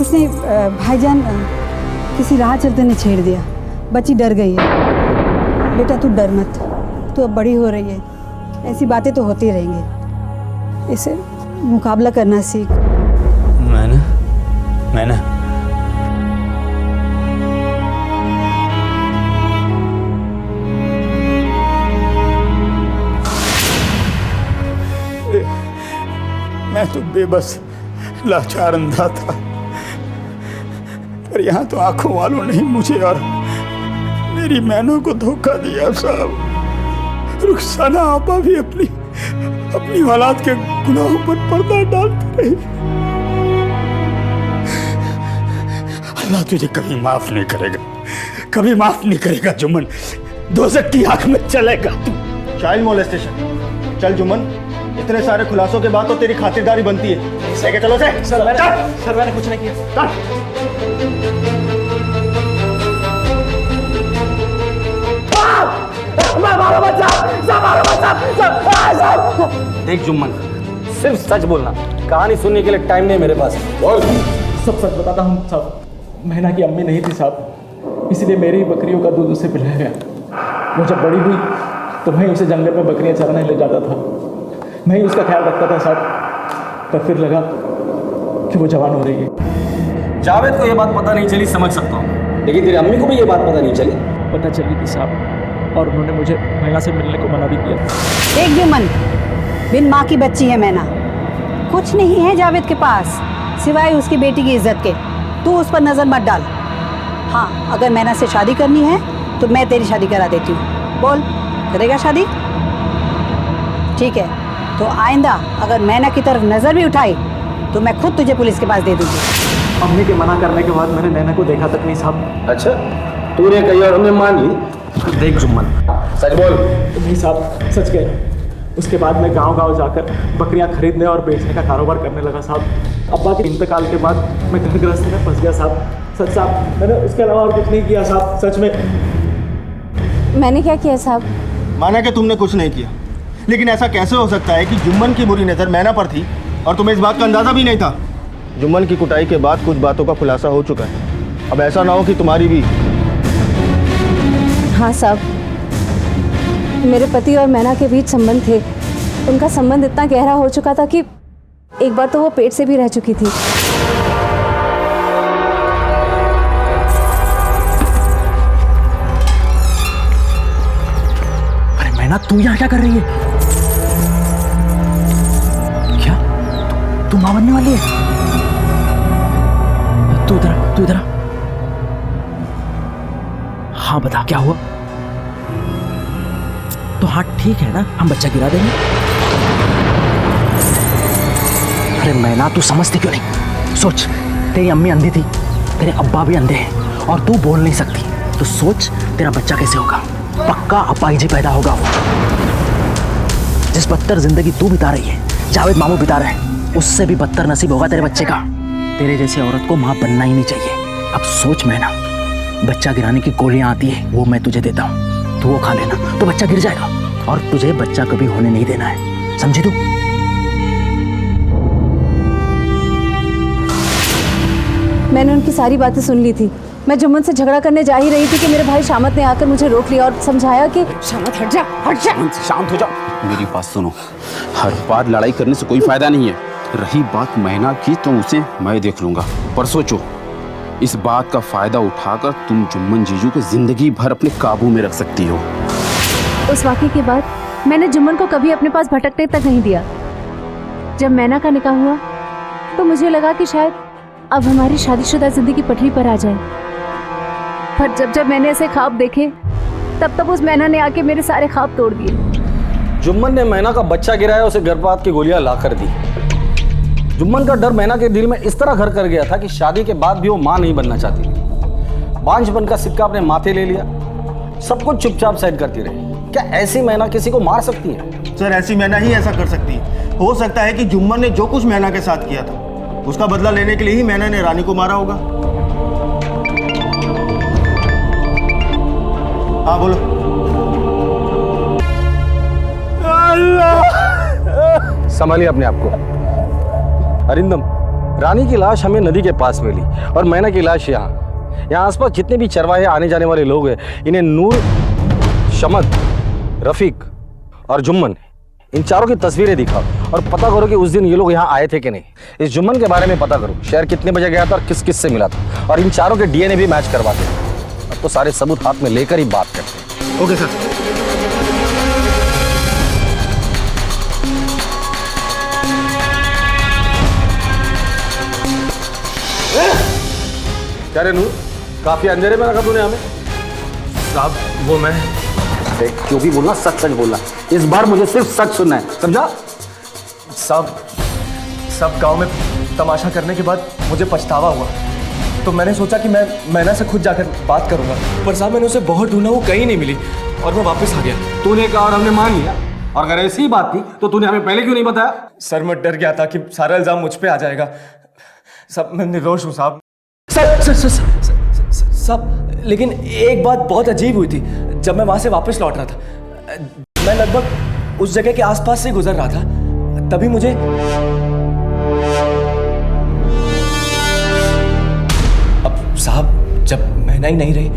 D: उसने भाईजान किसी राह चलते ने छेड़ दिया, बच्ची डर गई है। बेटा तू डर मत, तू अब बड़ी हो रही है, ऐसी बातें तो होती रहेंगी, इसे मुकाबला करना सीख।
C: मैना मैं तो बेबस लाचार अंधा था, पर यहाँ तो आंखों वालों ने मुझे और मेरी मैनों को धोखा दिया साहब। रुखसाना आपा भी अपनी औलाद के गुनाहों पर पर्दा डालती रही। अल्लाह तुझे कभी माफ नहीं करेगा, कभी माफ नहीं करेगा जुम्मन। दोज़ख की आंख में चलेगा तू।
B: Child molestation. चल जुम्मन, इतने सारे खुलासों के बाद तो तेरी खातिरदारी बनती है। लेके चलो से।
L: सर मैंने कुछ नहीं किया।
F: देख जुम्मन, सिर्फ सच बोलना, कहानी सुनने के लिए टाइम नहीं मेरे पास। बोल।
K: सब सच बताता हूँ साहब। मैना की अम्मी नहीं थी साहब, इसलिए मेरी बकरियों का दूध उसे पिलाया गया। वो जब बड़ी हुई तो मैं उसे जंगल में बकरियां चराने ले जाता था, मैं ही उसका ख्याल रखता था साहब। पर फिर लगा कि वो जवान हो रही है।
F: जावेद को ये बात पता नहीं चली, समझ सकता हूँ, लेकिन तेरी अम्मी को भी ये बात पता नहीं चली।
K: पता चली थी साहब, और उन्होंने मुझे मैना से मिलने को मना भी किया।
D: देख जुम्मन, बिन माँ की बच्ची है मैना, कुछ नहीं है जावेद के पास सिवाय उसकी बेटी की इज्जत के। तू उस पर नजर मत डाल। हाँ, अगर मैना से शादी करनी है तो मैं तेरी शादी करा देती हूँ। बोल, करेगा शादी? ठीक है, तो आइंदा अगर मैना की तरफ नजर भी उठाई तो मैं खुद तुझे पुलिस के पास दे दूंगी।
K: अम्मी के मना करने के बाद मैंने नैना को देखा तक नहीं साहब।
F: अच्छा, तूने कही और हमें मान ली। देख जुम्मन, सच बोल।
K: नहीं साहब, सच कह। उसके बाद मैं गांव-गांव जाकर बकरियां खरीदने और बेचने का कारोबार करने लगा साहब। अब्बा के इंतकाल के बाद मैं घर गृहस्थी में फंस गया साहब। सच साहब, मैंने उसके अलावा और कुछ नहीं किया साहब, सच में।
J: मैंने क्या किया साहब?
B: माना कि तुमने कुछ नहीं किया, लेकिन ऐसा कैसे हो सकता है कि जुम्मन की बुरी नज़र मैना पर थी और तुम्हें इस बात का अंदाज़ा भी नहीं था? जुम्मन की कुटाई के बाद कुछ बातों का खुलासा हो चुका है। अब ऐसा ना हो कि तुम्हारी भी।
J: हाँ साहब, मेरे पति और मैना के बीच संबंध थे। उनका संबंध इतना गहरा हो चुका था कि एक बार तो वो पेट से भी रह चुकी थी।
K: अरे मैना, तू यहाँ क्या कर रही है? क्या तू मां बनने वाली है? तू इधर आ। हाँ बता, क्या हुआ? तो हाँ ठीक है ना, हम बच्चा गिरा देंगे। अरे मैना, तू समझती क्यों नहीं? सोच, तेरी अम्मी अंधी थी, तेरे अब्बा भी अंधे हैं और तू बोल नहीं सकती, तो सोच तेरा बच्चा कैसे होगा। पक्का अपाहिज पैदा होगा वो। जिस बदतर जिंदगी तू बिता रही है, जावेद मामू बिता रहे हैं, उससे भी बदतर नसीब होगा तेरे बच्चे का। तेरे जैसी औरत को माँ बनना ही नहीं चाहिए। अब सोच मैना, बच्चा गिराने की गोलियां आती है, वो मैं तुझे देता हूँ, तू वो खा लेना तो बच्चा गिर जाएगा, और तुझे बच्चा कभी होने नहीं देना है, समझी तू?
J: मैंने उनकी सारी बातें सुन ली थी। मैं जुम्मन से झगड़ा करने जा ही रही थी कि मेरे भाई शामत ने आकर मुझे रोक लिया और समझाया कि
D: शामत हट जा, हट जा।
I: शांत हो जाओ। मेरी बात सुनो, हर बार लड़ाई करने से कोई फायदा नहीं है। रही बात मैना की तो उसे मैं देख लूंगा, पर सोचो, इस बात का फायदा उठाकर तुम जुम्मन जीजू को जिंदगी भर अपने काबू में रख सकती हो।
J: उस वाक़ये के बाद मैंने जुम्मन को कभी अपने पास भटकने तक नहीं दिया। जब मैना का निकाह हुआ तो मुझे लगा कि शायद अब हमारी शादीशुदा जिंदगी पटरी पर आ जाए, पर जब मैंने ऐसे ख्वाब देखे तब उस मैना ने आके मेरे सारे ख्वाब तोड़ दिए।
F: जुम्मन ने मैना का बच्चा गिराया, उसे गर्भपात की गोलियां ला कर दी। जुम्मन का डर मैना के दिल में इस तरह घर कर गया था कि शादी के बाद भी वो मां नहीं बनना चाहती। बांझपन का सिक्का अपने माथे ले लिया, सब कुछ चुपचाप साइड करती रही। क्या ऐसी मैना किसी को मार सकती है?
B: सर ऐसी मैना ही ऐसा कर सकती है। हो सकता है कि जुम्मन ने जो कुछ मैना के साथ किया था उसका बदला लेने के लिए ही मैना ने रानी को मारा होगा। हाँ बोलो।
F: संभालिए अपने आप को। अरिंदम, रानी की लाश हमें नदी के पास मिली और मैना की लाश यहाँ आसपास जितने भी चरवाहे आने जाने वाले लोग हैं, इन्हें नूर, शमद, रफीक और जुम्मन, इन चारों की तस्वीरें दिखाओ और पता करो कि उस दिन ये लोग यहाँ आए थे कि नहीं। इस जुम्मन के बारे में पता करो, शहर कितने बजे गया था और किस किस से मिला था, और इन चारों के डीएनए भी मैच करवा दो। अब तो सारे सबूत हाथ में लेकर ही बात करते हैं।
B: Okay sir.
F: क्या रे नूर, काफी अंधेरे में रखा तूने हमें।
L: साहब वो मैं
F: देख, जो भी बोलना सच सच बोलना, इस बार मुझे सिर्फ सच सुनना है, समझा?
L: साहब सब गांव में तमाशा करने के बाद मुझे पछतावा हुआ, तो मैंने सोचा कि मैं मैना से खुद जाकर बात करूंगा। पर साहब मैंने उसे बहुत ढूंढा, वो कहीं नहीं मिली और मैं वापस आ गया।
F: तूने कहा और हमने मान लिया, और अगर ऐसी ही बात थी तो तूने हमें पहले क्यों नहीं बताया?
L: सर मैं डर गया था कि सारा इल्जाम मुझ पे आ जाएगा। सब मैं निर्दोष हूँ साहब। साहब लेकिन एक बात बहुत अजीब हुई थी। जब मैं वहां से वापस लौट रहा था, मैं लगभग उस जगह के आसपास से गुजर रहा था, तभी मुझे अब साहब जब मैना ही नहीं रही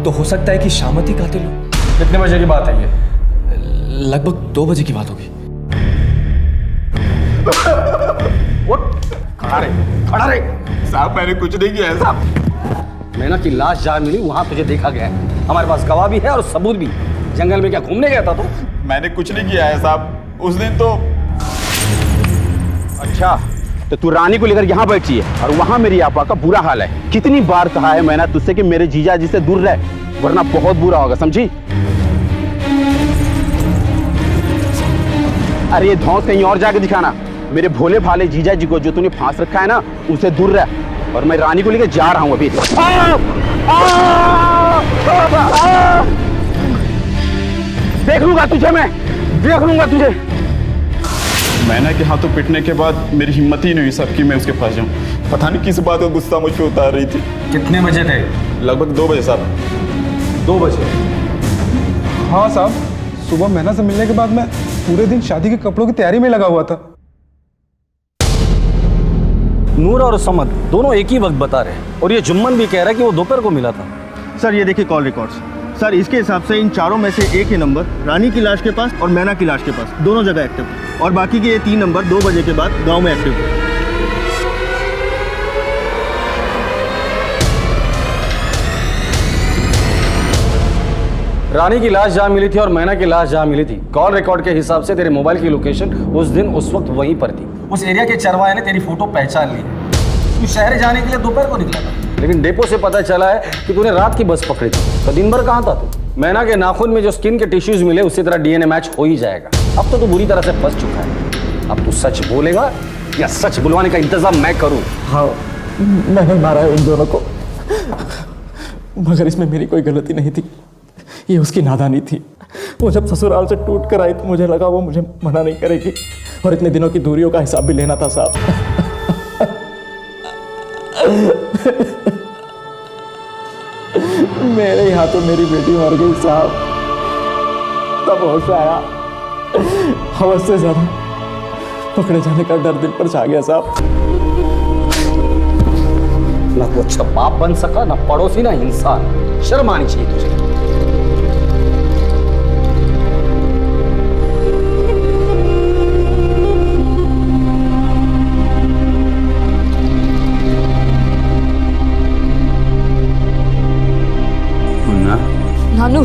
L: तो हो सकता है कि शामत ही कातिल हो।
F: कितने बजे की बात है ये?
L: लगभग 2 बजे की बात होगी।
F: खड़ा रे।
H: साहब मैंने कुछ नहीं किया है साहब।
F: मैना की लाश जहाँ मिली वहां तुझे देखा गया है, हमारे पास गवाह भी है और सबूत भी। जंगल में क्या घूमने गया था तू?
H: मैंने कुछ नहीं किया है साहब, उस दिन तो।
I: अच्छा, तो तू रानी को लेकर यहाँ बैठी है और वहाँ मेरी आपा का बुरा हाल है। कितनी बार कहा है मैंने तुझसे कि मेरे जीजा जी से दूर रह, वरना बहुत बुरा होगा, समझी? अरे ये धौंस कहीं और जाके दिखाना। मेरे भोले भाले जीजा जी को जो तूने फांस रखा है ना, उनसे दूर रह। और मैं रानी को लेकर जा रहा हूँ अभी। देख लूंगा तुझे, मैं देख लूंगा तुझे।
H: मैना के हाथों पिटने के बाद मेरी हिम्मत ही नहीं हुई साहब कि मैं उसके पास जाऊं। पता नहीं किस बात का गुस्सा मुझ पे उतार रही थी।
F: कितने बजे थे?
H: लगभग 2 बजे साहब।
F: 2 बजे?
I: हाँ साहब, सुबह मैना से मिलने के बाद मैं पूरे दिन शादी के कपड़ों की तैयारी में लगा हुआ था।
F: नूर और समद दोनों एक ही वक्त बता रहे हैं, और ये जुम्मन भी कह रहा है कि वो दोपहर को मिला था।
B: सर ये देखिए कॉल रिकॉर्ड्स। सर इसके हिसाब से इन चारों में से एक ही नंबर रानी की लाश के पास और मैना की लाश के पास दोनों जगह एक्टिव है, और बाकी के ये 3 नंबर 2 बजे के बाद गांव में एक्टिव है।
F: रानी की लाश जहाँ मिली थी और मैना की लाश जहाँ मिली थी, कॉल रिकॉर्ड के हिसाब से तेरे मोबाइल की लोकेशन उस दिन उस वक्त वहीं पर थी। उस एरिया के चरवाहे ने तेरी फोटो पहचान ली। तू शहर जाने के लिए दोपहर को निकला था, लेकिन डेपो से पता चला है कि तूने रात की बस पकड़ी थी। तो दिन भर कहाँ था तू? मैना के नाखून में जो स्किन के टिश्यूज मिले उसी तरह डीएनए मैच हो ही जाएगा। अब तो तू बुरी तरह से फंस चुका है। अब तू सच बोलेगा या सच बुलवाने का इंतजाम मैं करूँ?
L: हाँ मैंने मारा है उन दोनों को, मगर इसमें मेरी कोई गलती नहीं थी, ये उसकी नादानी थी। वो जब ससुराल से टूट कर आई तो मुझे लगा वो मुझे मना नहीं करेगी, और इतने दिनों की दूरियों का हिसाब भी लेना था साहब। मेरे ही हाथों मेरी बेटी मर गई साहब। तब होश आया, हवस से ज्यादा पकड़े जाने का डर दिल पर छा गया साहब।
F: ना तो अच्छा बाप बन सका, ना पड़ोसी, ना इंसान। शर्म आनी चाहिए तुझे।
E: नानू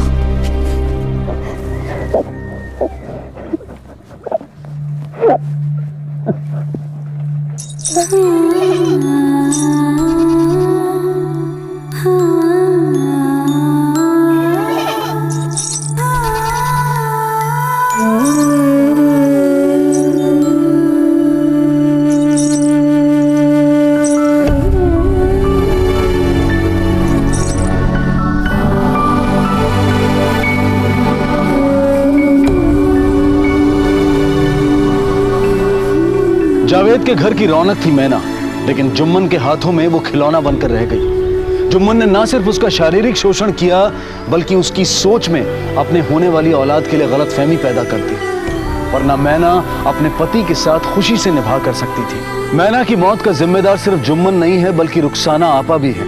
A: जावेद के घर की रौनक थी मैना, लेकिन जुम्मन के हाथों में वो खिलौना बनकर रह गई। जुम्मन ने ना सिर्फ उसका शारीरिक शोषण किया, बल्कि उसकी सोच में अपने होने वाली औलाद के लिए गलतफहमी पैदा कर दी। वरना मैना अपने पति के साथ खुशी से निभा कर सकती थी। मैना की मौत का जिम्मेदार सिर्फ जुम्मन नहीं है, बल्कि रुखसाना आपा भी है,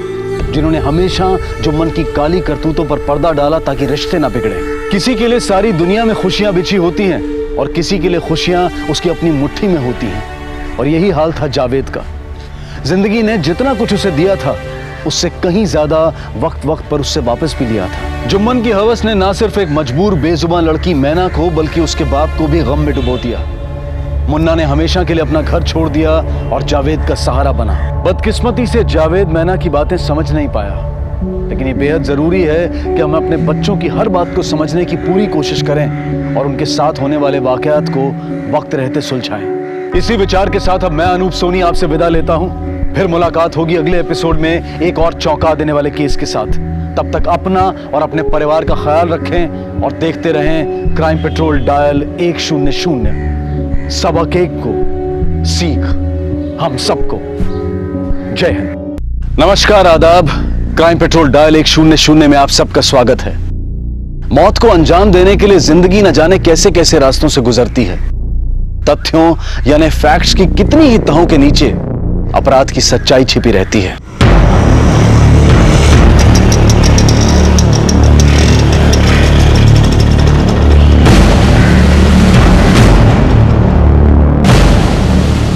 A: जिन्होंने हमेशा जुम्मन की काली करतूतों पर पर्दा डाला ताकि रिश्ते ना बिगड़े। किसी के लिए सारी दुनिया में खुशियां बिछी होती हैं और किसी के लिए खुशियां उसकी अपनी मुट्ठी में होती हैं, और यही हाल था जावेद का। जिंदगी ने जितना कुछ उसे दिया था, उससे कहीं ज्यादा वक्त वक्त पर उससे वापस भी लिया था। जुम्मन की हवस ने ना सिर्फ एक मजबूर बेजुबान लड़की मैना को, बल्कि उसके बाप को भी गम में डुबो दिया। मुन्ना ने हमेशा के लिए अपना घर छोड़ दिया और जावेद का सहारा बना। बदकिस्मती से जावेद मैना की बातें समझ नहीं पाया, लेकिन ये बेहद जरूरी है कि हम अपने बच्चों की हर बात को समझने की पूरी कोशिश करें और उनके साथ होने वाले वाकयात को वक्त रहते सुलझाएं। इसी विचार के साथ अब मैं अनूप सोनी आपसे विदा लेता हूं। फिर मुलाकात होगी अगले एपिसोड में एक और चौंका देने वाले केस के साथ। तब तक अपना और अपने परिवार का ख्याल रखें और देखते रहें क्राइम पेट्रोल डायल 100। सबक एक को सीख हम सबको। जय हिंद। नमस्कार, आदाब। क्राइम पेट्रोल डायल 100 में आप सबका स्वागत है। मौत को अंजाम देने के लिए जिंदगी न जाने कैसे कैसे रास्तों से गुजरती है। तथ्यों यानी फैक्ट्स की कितनी ही तहों के नीचे अपराध की सच्चाई छिपी रहती है।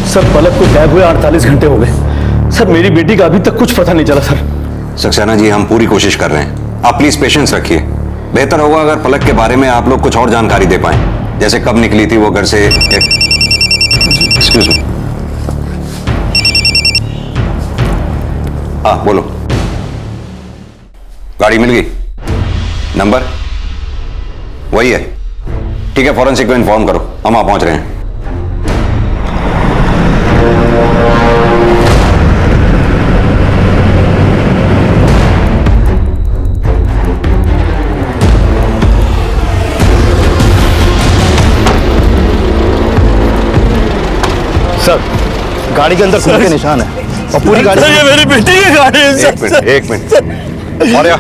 A: सर, पलक को गायब हुए 48 घंटे हो गए। सर, मेरी बेटी का अभी तक कुछ पता नहीं चला। सर
M: सक्सेना जी, हम पूरी कोशिश कर रहे हैं। आप प्लीज पेशेंस रखिए। बेहतर होगा अगर पलक के बारे में आप लोग कुछ और जानकारी दे पाएं, जैसे कब निकली थी वो घर से। Excuse me. हाँ बोलो। गाड़ी मिल गई? नंबर वही है? ठीक है, फॉरेंसिक को इन्फॉर्म करो, हम वहां पहुंच रहे हैं।
B: सर, गाड़ी के अंदर खून के निशान है और पूरी गाड़ी।
L: ये मेरी बेटी की गाड़ी है।
M: एक मिनट और या?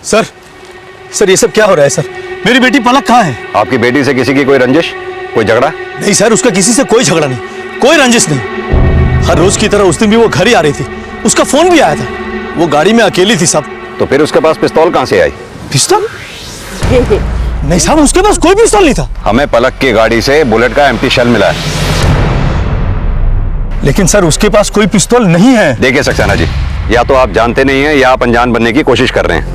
L: सर ये सब क्या हो रहा है? सर, मेरी बेटी पलक कहाँ है?
M: आपकी बेटी से किसी की कोई रंजिश, कोई झगड़ा?
L: नहीं सर, उसका किसी से कोई झगड़ा नहीं, कोई रंजिश नहीं। हर रोज की तरह उस दिन भी वो घर ही आ रही थी। उसका फोन भी आया था। वो गाड़ी में अकेली थी साहब।
M: तो फिर उसके पास पिस्तौल कहां से आई?
L: पिस्तौल? नहीं साहब, उसके पास कोई पिस्तौल नहीं था।
M: हमें पलक की गाड़ी से बुलेट का एम्प्टी शेल मिला है।
L: लेकिन सर, उसके पास कोई पिस्तौल नहीं है।
M: देखिए सक्सेना जी, या तो आप जानते नहीं हैं या आप अनजान बनने की कोशिश कर रहे हैं।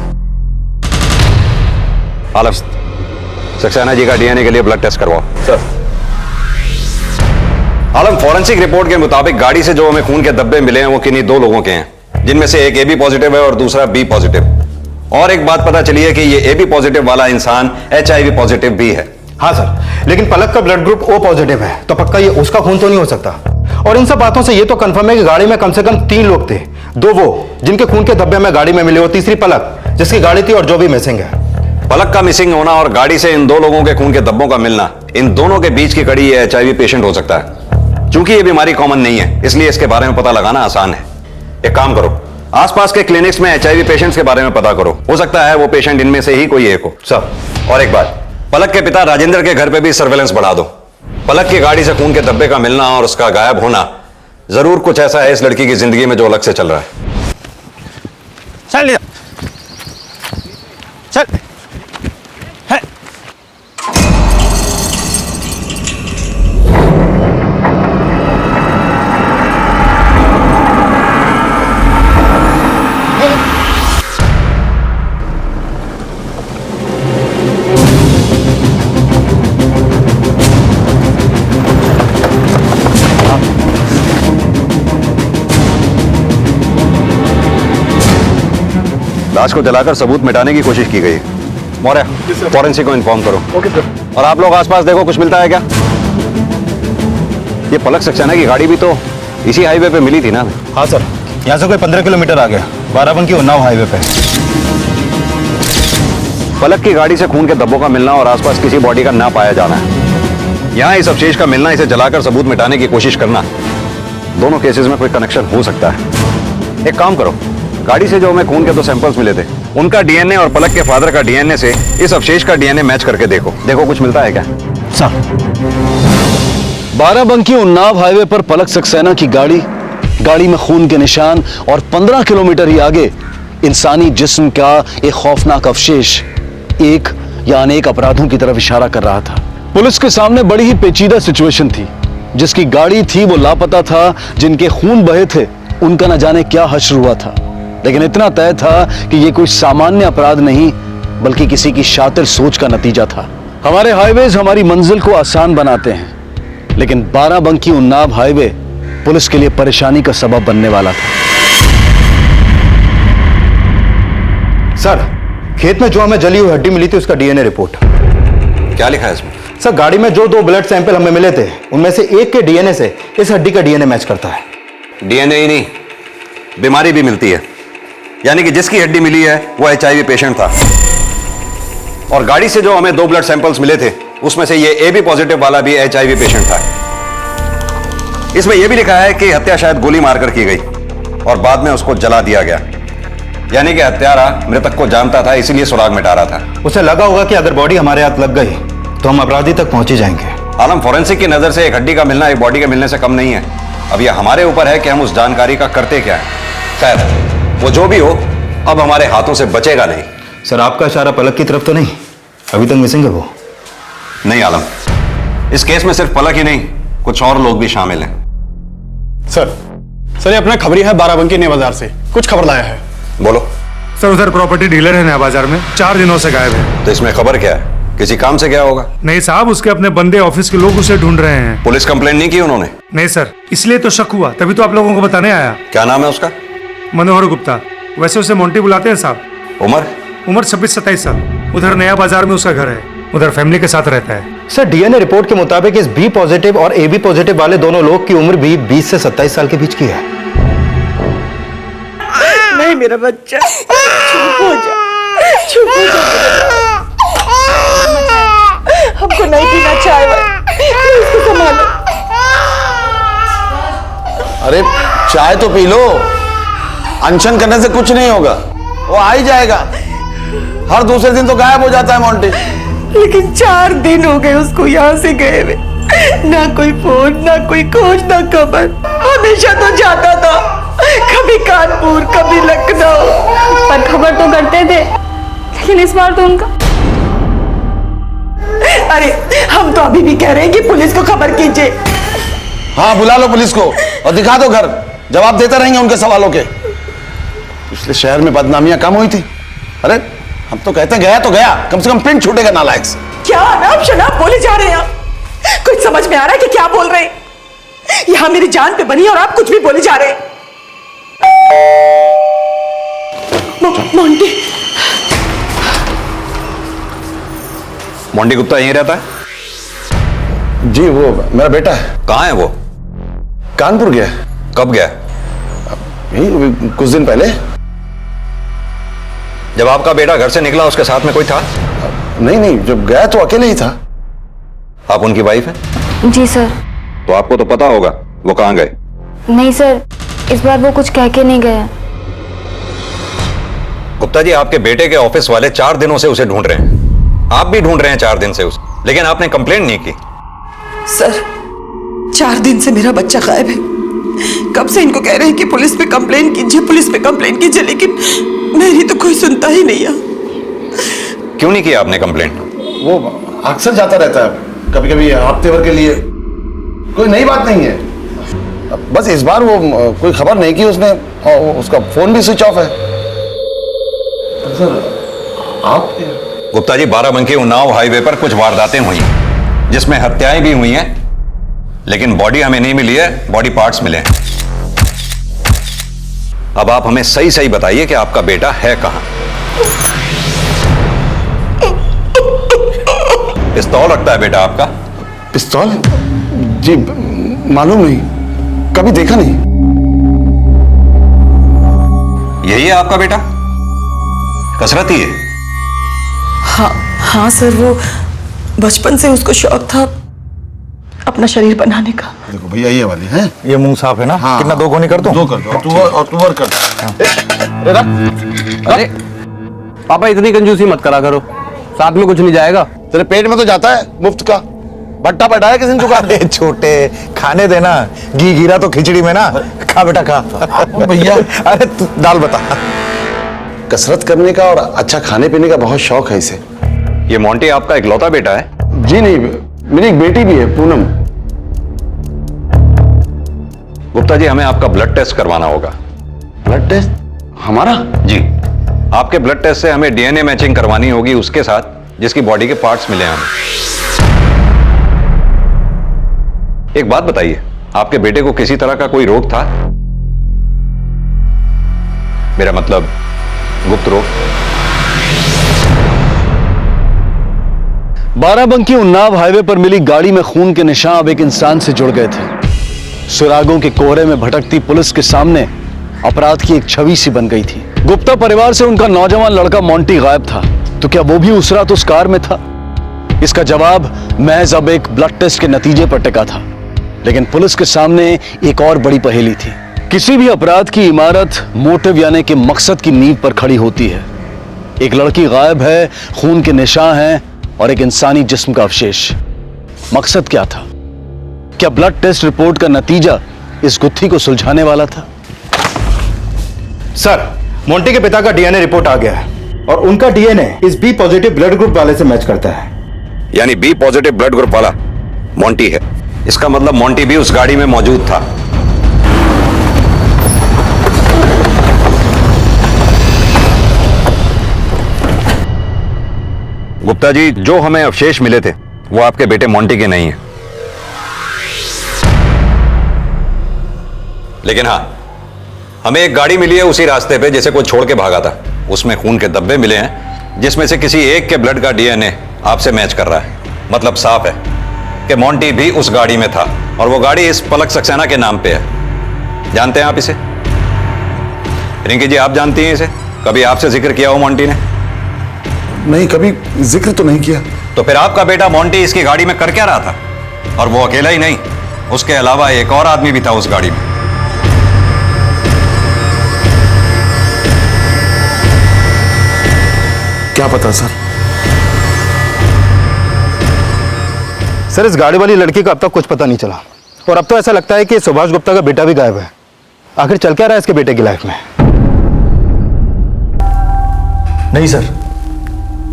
M: आलम, सक्सेना जी का डीएनए के लिए ब्लड टेस्ट करवाओ।
L: सर।
M: आलम, फॉरेंसिक रिपोर्ट के मुताबिक गाड़ी से जो हमें खून के धब्बे मिले हैं वो किन्हीं दो लोगों के हैं, जिनमें से एक AB पॉजिटिव है और दूसरा B पॉजिटिव। और एक बात पता चली है कि ये AB पॉजिटिव वाला इंसान HIV पॉजिटिव भी है।
B: हाँ सर, लेकिन पलक का ब्लड ग्रुप O पॉजिटिव है, तो पक्का ये उसका खून तो नहीं हो सकता। और इन सब बातों से ये तो कंफर्म है कि गाड़ी में कम से कम 3 लोग थे। 2 वो जिनके खून के धब्बे में गाड़ी में मिले, और तीसरी पलक जिसकी गाड़ी थी और जो भी मिसिंग है।
M: पलक का मिसिंग होना और गाड़ी से इन 2 लोगों के खून के धब्बों का मिलना, इन दोनों के बीच की कड़ी ये HIV पेशेंट हो सकता है। चूंकि ये बीमारी कॉमन नहीं है, इसलिए इसके बारे में पता लगाना आसान है। एक काम करो, आसपास के क्लिनिक्स में HIV पेशेंट्स के बारे में पता करो, हो सकता है वो पेशेंट इनमें से ही कोई एक हो।
B: सर,
M: और एक बात, पलक के पिता राजेंद्र के घर पे भी सर्वेलेंस बढ़ा दो। पलक की गाड़ी से खून के धब्बे का मिलना और उसका गायब होना जरूर कुछ ऐसा है इस लड़की की जिंदगी में जो अलग से चल रहा है।
L: चल चल।
M: लाश को जलाकर सबूत मिटाने की कोशिश की गई। मौर्य, फॉरेंसिक को इन्फॉर्म करो।
B: Okay sir.
M: और आप लोग आसपास देखो, कुछ मिलता है क्या? ये पलक सक्सेना की गाड़ी भी तो इसी हाईवे पे मिली थी ना?
B: हाँ सर, यहाँ से कोई 15 किलोमीटर आ गया, बाराबंकी उन्नाव हाईवे पे।
M: पलक की गाड़ी से खून के धब्बों का मिलना और आसपास किसी बॉडी का ना पाया जाना है। यहां इस अवशेष का मिलना, इसे जलाकर सबूत मिटाने की कोशिश करना, दोनों केसेस में कोई कनेक्शन हो सकता है। एक काम करो, गाड़ी से जो हमें खून के 2 सैंपल्स मिले थे, उनका डीएनए और पलक के फादर का डीएनए से इस अवशेष का डीएनए मैच करके देखो कुछ मिलता है क्या?
A: सर, बाराबंकी उन्नाव हाईवे पर पलक सक्सेना की गाड़ी में खून के निशान और 15 किलोमीटर ही आगे इंसानी जिस्म का एक खौफनाक अवशेष एक या अनेक अपराधों की तरफ इशारा कर रहा था। पुलिस के सामने बड़ी ही पेचीदा सिचुएशन थी। जिसकी गाड़ी थी वो लापता था, जिनके खून बहे थे उनका न जाने क्या हश्र हुआ था। लेकिन इतना तय था कि ये कोई सामान्य अपराध नहीं बल्कि किसी की शातिर सोच का नतीजा था। हमारे हाईवेज हमारी मंजिल को आसान बनाते हैं, लेकिन बाराबंकी उन्नाव हाईवे पुलिस के लिए परेशानी का सबब बनने वाला था।
B: सर, खेत में जो हमें जली हुई हड्डी मिली थी उसका डीएनए रिपोर्ट।
M: क्या लिखा है इसमें?
B: सर, गाड़ी में जो 2 ब्लड सैंपल हमें मिले थे उनमें से एक के डीएनए से इस हड्डी का डीएनए मैच करता है।
M: डीएनए ही नहीं, बीमारी भी मिलती है। यानी कि जिसकी हड्डी मिली है वो HIV पेशेंट था, और गाड़ी से जो हमें 2 ब्लड सैंपल्स मिले थे उसमें से ये AB पॉजिटिव वाला भी HIV पेशेंट था। इसमें यह भी लिखा है कि हत्या शायद गोली मारकर की गई और बाद में उसको जला दिया गया। यानी कि हत्यारा मृतक को जानता था, इसीलिए सुराग मिटा रहा था।
B: उसे लगा होगा कि अगर बॉडी हमारे हाथ लग गई तो हम अपराधी तक पहुंच ही जाएंगे।
M: आलम, फॉरेंसिक की नजर से एक हड्डी का मिलना एक बॉडी के मिलने से कम नहीं है। अब यह हमारे ऊपर है कि हम उस जानकारी का करते क्या है। खैर, वो जो भी हो, अब हमारे हाथों से बचेगा नहीं।
B: सर, आपका इशारा पलक की तरफ तो नहीं? अभी तक मिसिंग है वो।
M: नहीं आलम, इस केस में सिर्फ पलक ही नहीं, कुछ और लोग भी शामिल हैं।
N: सर ये अपना खबरी है बाराबंकी नया बाजार से, कुछ खबर लाया है।
M: बोलो।
N: सर, उधर प्रॉपर्टी डीलर है नया बाजार में, 4 दिनों से गायब है।
M: तो इसमें खबर क्या है? किसी काम से गया होगा?
N: नहीं साहब, उसके अपने बंदे ऑफिस के लोग उसे ढूंढ रहे हैं।
M: पुलिस कंप्लेंट नहीं की उन्होंने?
N: नहीं सर, इसलिए तो शक हुआ, तभी तो आप लोगों को बताने आया।
M: क्या नाम है उसका?
N: मनोहर गुप्ता। वैसे उसे मोंटी बुलाते हैं साहब।
M: उम्र
N: 26-27 साल। उधर नया बाजार में उसका घर है, उधर फैमिली के साथ रहता है।
B: सर, डीएनए रिपोर्ट के मुताबिक इस B पॉजिटिव और AB पॉजिटिव वाले दोनों लोग की उम्र भी 20 से 27 साल के बीच की है।
E: नहीं मेरा बच्चा, चुप हो जा, चुप हो जा। हमको नहीं पीना चाय, इसको संभालो।
F: अरे चाय तो पी लो, अनशन करने से कुछ नहीं होगा, वो आ ही जाएगा। हर दूसरे दिन तो गायब हो जाता है मोंटी।
E: लेकिन 4 दिन हो गए उसको यहाँ से गए हुए, ना कोई फोन, ना कोई खोज, ना खबर। हमेशा तो जाता था, कभी कानपुर, कभी लखनऊ, पर खबर तो करते थे। लेकिन इस बार तो उनका, अरे हम तो अभी भी कह रहे हैं कि पुलिस को खबर कीजिए।
F: हाँ, बुला लो पुलिस को और दिखा दो घर, जवाब देते रहेंगे उनके सवालों के। पिछले शहर में बदनामियां कम हुई थी। अरे हम तो कहते गया तो गया, कम से कम पिंड छूटेगा नालायक से।
E: क्या अनाप शनाप बोले जा रहे हैं? कुछ समझ में आ रहा है कि क्या बोल रहे हैं? यहाँ मेरी जान पे बनी और आप कुछ भी बोले जा रहे हैं। मोंटी
M: मोंटी गुप्ता यहीं रहता है?
F: जी, वो मेरा बेटा है।
M: कहाँ है वो?
F: कानपुर गया।
M: कब गया?
F: यही कुछ दिन पहले।
M: जब आपका बेटा घर से निकला उसके साथ में कोई था?
F: नहीं, जब गया तो अकेले ही था।
M: आप उनकी वाइफ हैं?
G: जी सर।
M: तो आपको तो पता होगा वो कहाँ गए।
G: नहीं सर, इस बार वो कुछ कह के नहीं गया।
M: गुप्ता जी, आपके बेटे के ऑफिस वाले 4 दिनों से उसे ढूंढ रहे हैं, आप भी ढूंढ रहे हैं 4 दिन से उसे, लेकिन आपने कंप्लेंट नहीं की।
E: सर, 4 दिन से मेरा बच्चा गायब है। कब से इनको कह रहे हैं कि पुलिस पे कंप्लेंट कीजिए, पुलिस पे कंप्लेंट कीजिए, लेकिन मेरी तो कोई सुनता ही नहीं है।
M: क्यों नहीं किया आपने कंप्लेंट?
F: वो अक्सर जाता रहता है, कभी कभी हफ्ते भर के लिए। कोई नई बात नहीं है, बस इस बार वो कोई खबर नहीं की उसने, और उसका फोन भी स्विच ऑफ है। सर, आप
M: गुप्ता जी, बाराबंकी उन्नाव हाईवे पर कुछ वारदातें हुई हैं, जिसमें हत्याएं भी हुई हैं, लेकिन बॉडी हमें नहीं मिली है, बॉडी पार्ट्स मिले हैं। अब आप हमें सही सही बताइए कि आपका बेटा है कहां? पिस्तौल रखता है बेटा आपका?
F: पिस्तौल? जी मालूम नहीं, कभी देखा नहीं।
M: यही है आपका बेटा? कसरती है?
E: हाँ सर, वो बचपन से उसको शौक था। 4
L: अपना शरीर बनाने का।
H: देखो भैया ये वाली है,
F: ये मुंह साफ है ना?
H: हाँ,
F: कितना 2 गोनी कर दूं?
H: 2 कर दो, और तू और कर दो।
N: अरे पापा इतनी कंजूसी मत करा करो, साथ में कुछ नहीं जाएगा।
H: तेरे पेट में तो जाता है मुफ्त का, भट्टा बैठाया किसी ने दुकान पे।
F: छोटे खाने देना, घी गिरा तो खिचड़ी में ना। खा बेटा खा।
H: भैया
F: अरे तू दाल बता।
H: कसरत करने का और अच्छा खाने पीने का बहुत शौक है इसे।
M: ये मोंटी आपका इकलौता बेटा है?
H: जी नहीं, मेरी एक बेटी भी है, पूनम।
M: गुप्ता जी, हमें आपका ब्लड टेस्ट करवाना होगा।
H: ब्लड टेस्ट हमारा?
M: जी, आपके ब्लड टेस्ट से हमें डीएनए मैचिंग करवानी होगी उसके साथ जिसकी बॉडी के पार्ट्स मिले हैं हमें। एक बात बताइए, आपके बेटे को किसी तरह का कोई रोग था? मेरा मतलब गुप्त रोग।
A: बाराबंकी उन्नाव हाईवे पर मिली गाड़ी में खून के निशान अब एक इंसान से जुड़ गए थे। सुरागों के कोहरे में भटकती पुलिस के सामने अपराध की एक छवि सी बन गई थी। गुप्ता परिवार से उनका नौजवान लड़का मोंटी गायब था, तो क्या वो भी उस रात उस कार में था? इसका जवाब महज अब एक ब्लड टेस्ट के नतीजे पर टिका था। लेकिन पुलिस के सामने एक और बड़ी पहेली थी। किसी भी अपराध की इमारत मोटिव यानी कि मकसद की नींव पर खड़ी होती है। एक लड़की गायब है, खून के निशान हैं और एक इंसानी जिस्म का अवशेष। मकसद क्या था? क्या ब्लड टेस्ट रिपोर्ट का नतीजा इस गुत्थी को सुलझाने वाला था?
B: सर, मोंटी के पिता का डीएनए रिपोर्ट आ गया है और उनका डीएनए इस बी पॉजिटिव ब्लड ग्रुप वाले से मैच करता है।
M: यानी बी पॉजिटिव ब्लड ग्रुप वाला मोंटी है। इसका मतलब मोंटी भी उस गाड़ी में मौजूद था। गुप्ता जी, जो हमें अवशेष मिले थे वो आपके बेटे मोंटी के नहीं है। लेकिन हाँ, हमें एक गाड़ी मिली है उसी रास्ते पे जिसे कोई छोड़ के भागा था। उसमें खून के धब्बे मिले हैं जिसमें से किसी एक के ब्लड का डीएनए आपसे मैच कर रहा है। मतलब साफ है कि मोंटी भी उस गाड़ी में था और वो गाड़ी इस पलक सक्सेना के नाम पे है। जानते हैं आप इसे? रिंकी जी, आप जानती हैं इसे? कभी आपसे जिक्र किया हो मोंटी ने?
H: नहीं, कभी जिक्र तो नहीं किया।
M: तो फिर आपका बेटा मोंटी इसकी गाड़ी में कर क्या रहा था? और वो अकेला ही नहीं, उसके अलावा एक और आदमी भी था उस गाड़ी में।
H: क्या पता सर?
B: सर, इस गाड़ी वाली लड़की का अब तक कुछ पता नहीं चला और अब तो ऐसा लगता है कि सुभाष गुप्ता का बेटा भी गायब है। आखिर चल क्या रहा है इसके बेटे की लाइफ में?
O: नहीं सर,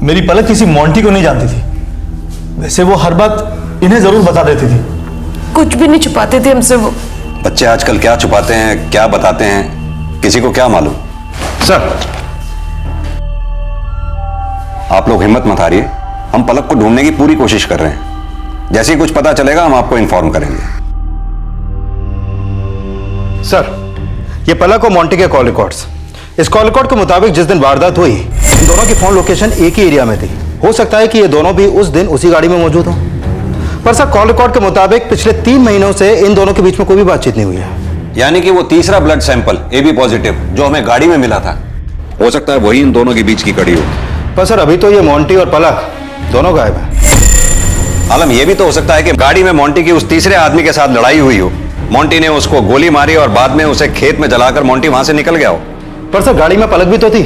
O: मेरी पलक किसी मोंटी को नहीं जानती थी। वैसे वो हर बात इन्हें जरूर बता देती थी।
E: कुछ भी नहीं छुपाते थे हमसे वो।
M: बच्चे आजकल क्या छुपाते हैं, क्या बताते हैं, किसी को क्या मालूम।
B: सर,
M: आप लोग हिम्मत मत हारिए, हम पलक को ढूंढने की पूरी कोशिश कर रहे हैं। जैसे ही कुछ पता चलेगा हम आपको इन्फॉर्म करेंगे।
B: सर, ये पलक और मोंटी के कॉल रिकॉर्ड्स। इस कॉल रिकॉर्ड के मुताबिक जिस दिन वारदात हुई, इन दोनों की फोन लोकेशन एक ही एरिया में थी। हो सकता है कि ये दोनों भी उस दिन उसी गाड़ी में मौजूद हों। पर सर, कॉल रिकॉर्ड के मुताबिक पिछले 3 महीनों से इन दोनों के बीच में कोई भी बातचीत नहीं हुई है।
M: यानी कि वो तीसरा ब्लड सैंपल AB पॉजिटिव जो हमें गाड़ी में मिला था, हो सकता है वही इन दोनों के बीच की कड़ी हो।
B: पर सर, अभी तो ये मोंटी और पलक दोनों गायब हैं।
M: आलम, ये भी तो हो सकता है कि गाड़ी में मोंटी की उस तीसरे आदमी के साथ लड़ाई हुई हो। मोंटी ने उसको गोली मारी और बाद में उसे खेत में जलाकर मोंटी वहां से निकल गया हो।
B: पर सर, गाड़ी में पलक भी तो थी,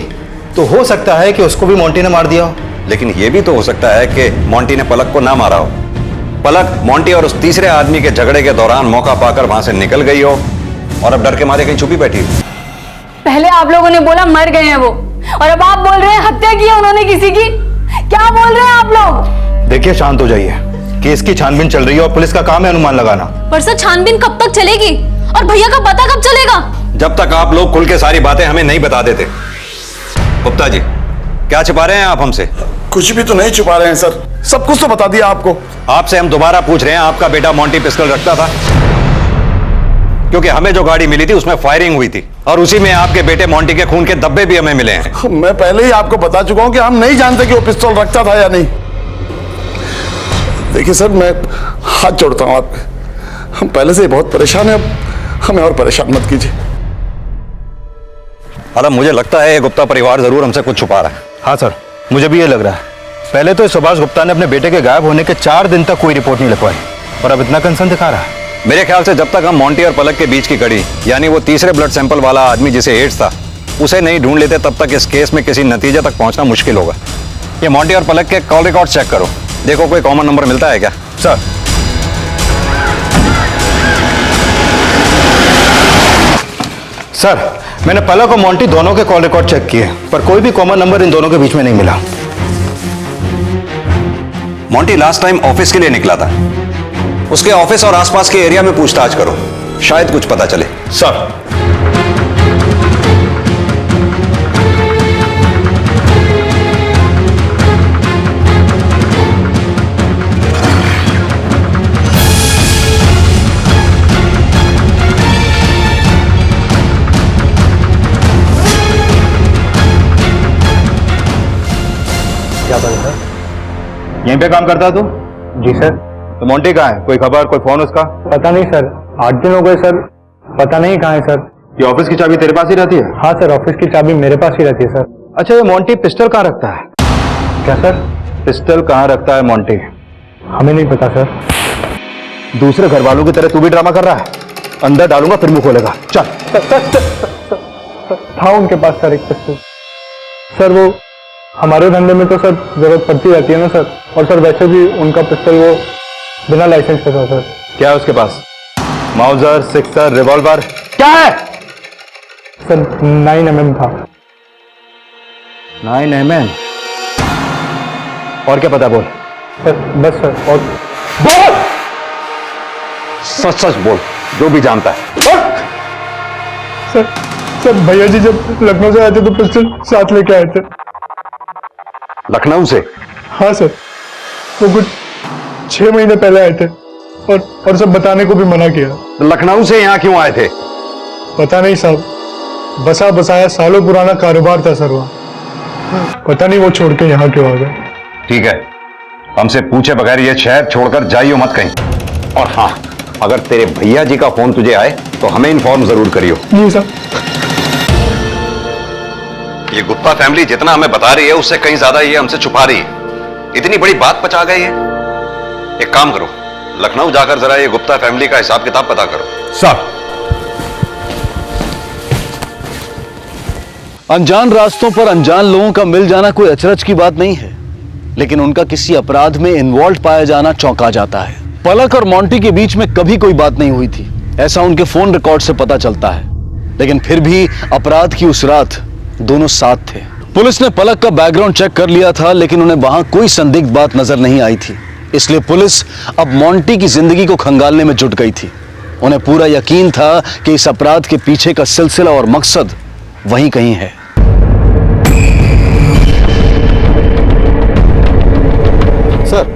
B: तो हो सकता है कि उसको भी मोंटी ने मार दिया हो।
M: लेकिन यह भी तो हो सकता है कि मोंटी ने पलक को ना मारा हो। पलक मोंटी और उस तीसरे आदमी के झगड़े के दौरान मौका पाकर वहां से निकल गई हो और अब डर के मारे कहीं छुपी बैठी हो।
E: पहले आप लोगों ने बोला मर गए हैं वो, और अब आप बोल रहे हैं हत्या की है उन्होंने किसी की। क्या बोल रहे हैं आप लोग?
B: देखिए, शांत हो जाइए। केस की छानबीन चल रही है और पुलिस का काम है अनुमान लगाना।
G: पर सर, छानबीन कब तक चलेगी और भैया का पता कब चलेगा?
M: जब तक आप लोग खुल के सारी बातें हमें नहीं बता देते। गुप्ता जी, क्या छुपा रहे हैं आप हमसे?
H: कुछ भी तो नहीं छुपा रहे हैं सर, सब कुछ तो बता दिया आपको।
M: आपसे हम दोबारा पूछ रहे हैं, आपका बेटा मोंटी पिस्टल रखता था? क्योंकि हमें जो गाड़ी मिली थी उसमें फायरिंग हुई थी और उसी में आपके बेटे मोंटी के खून के धब्बे भी हमें मिले हैं।
H: मैं पहले ही आपको बता चुका हूं कि हम नहीं जानते कि वो पिस्तौल रखता था या नहीं। देखिए सर, मैं हाथ जोड़ता हूं आपके, हम पहले से ही बहुत परेशान हैं, हमें और परेशान मत कीजिए।
M: अरे मुझे लगता है ये गुप्ता परिवार जरूर हमसे कुछ छुपा रहा है।
B: हाँ सर, मुझे भी ये लग रहा है। पहले तो सुभाष गुप्ता ने अपने बेटे के गायब होने के 4 दिन तक कोई रिपोर्ट नहीं लिखवाई
I: और अब इतना कंसर्न दिखा रहा है।
M: मेरे ख्याल से जब तक हम मोंटी और पलक के बीच की कड़ी यानी वो तीसरे ब्लड सैंपल वाला आदमी जिसे एड्स था उसे नहीं ढूंढ लेते तब तक इस केस में किसी नतीजे तक पहुंचना मुश्किल होगा। ये मोंटी और पलक के कॉल रिकॉर्ड चेक करो, देखो कोई कॉमन नंबर मिलता है क्या।
O: सर सर मैंने पलक और मोंटी दोनों के कॉल रिकॉर्ड चेक किए पर कोई भी कॉमन नंबर इन दोनों के बीच में नहीं मिला।
M: मोंटी लास्ट टाइम ऑफिस के लिए निकला था, उसके ऑफिस और आसपास के एरिया में पूछताछ करो, शायद कुछ पता चले।
O: सर
B: क्या बन रहा?
O: यहीं पे काम करता है तू?
B: जी सर।
O: तो मोंटी कहाँ है? कोई खबर कोई फोन उसका?
B: पता नहीं सर, 8 दिन हो गए सर, पता नहीं कहाँ है सर।
O: ये ऑफिस की चाबी तेरे पास ही रहती है?
B: हाँ सर, ऑफिस की चाबी मेरे पास ही रहती है सर।
O: अच्छा, ये मोंटी पिस्टल कहाँ रखता है?
B: क्या सर?
O: पिस्टल कहाँ रखता है मोंटी?
B: हमें नहीं पता सर।
O: दूसरे घर वालों की तरह तू भी ड्रामा कर रहा है? अंदर डालूंगा फिर मुंह खोलेगा। चल।
B: था उनके पास सर एक पिस्टल। सर वो हमारे धंधे में तो सर जरूरत पड़ती रहती है ना सर, और सर वैसे भी उनका पिस्टल वो बिना लाइसेंस के था सर।
O: क्या है उसके पास? माउजर, सिक्सर, रिवॉल्वर क्या है?
B: सर 9mm था।
O: 9mm? और क्या पता बोल?
B: सर बस सर। और
O: बोल!
M: सच सच बोल, जो भी जानता है।
B: सर भैया जी जब लखनऊ से आए थे तो पिस्टल साथ लेके आए थे।
M: लखनऊ से?
B: हाँ सर, वो कुछ 6 महीने पहले आए थे और सब बताने को भी मना किया।
M: लखनऊ से यहाँ क्यों आए थे?
B: पता नहीं साहब, बसा बसाया सालों पुराना कारोबार था सर वहाँ, पता नहीं वो छोड़ के यहाँ क्यों आ गए।
M: ठीक है, हमसे पूछे बगैर ये शहर छोड़कर जाइयो मत कहीं। और हाँ, अगर तेरे भैया जी का फोन तुझे आए तो हमें इन्फॉर्म जरूर करियो।
B: जी सर।
M: ये गुप्ता फैमिली जितना हमें बता रही है उससे कहीं ज्यादा ये हमसे छुपा रही है। इतनी बड़ी बात पचा गई है। एक काम करो, लखनऊ जाकर जरा ये गुप्ता फैमिली का हिसाब किताब पता करो।
O: सर।
A: अनजान रास्तों पर अनजान लोगों का मिल जाना कोई अचरज की बात नहीं है, लेकिन उनका किसी अपराध में इन्वॉल्व पाया जाना चौंका जाता है। पलक और मोंटी के बीच में कभी कोई बात नहीं हुई थी, ऐसा उनके फोन रिकॉर्ड से पता चलता है, लेकिन फिर भी अपराध की उस रात दोनों साथ थे। पुलिस ने पलक का बैकग्राउंड चेक कर लिया था, लेकिन उन्हें वहां कोई संदिग्ध बात नजर नहीं आई थी, इसलिए पुलिस अब मोंटी की जिंदगी को खंगालने में जुट गई थी। उन्हें पूरा यकीन था कि इस अपराध के पीछे का सिलसिला और मकसद वहीं कहीं है।
O: सर,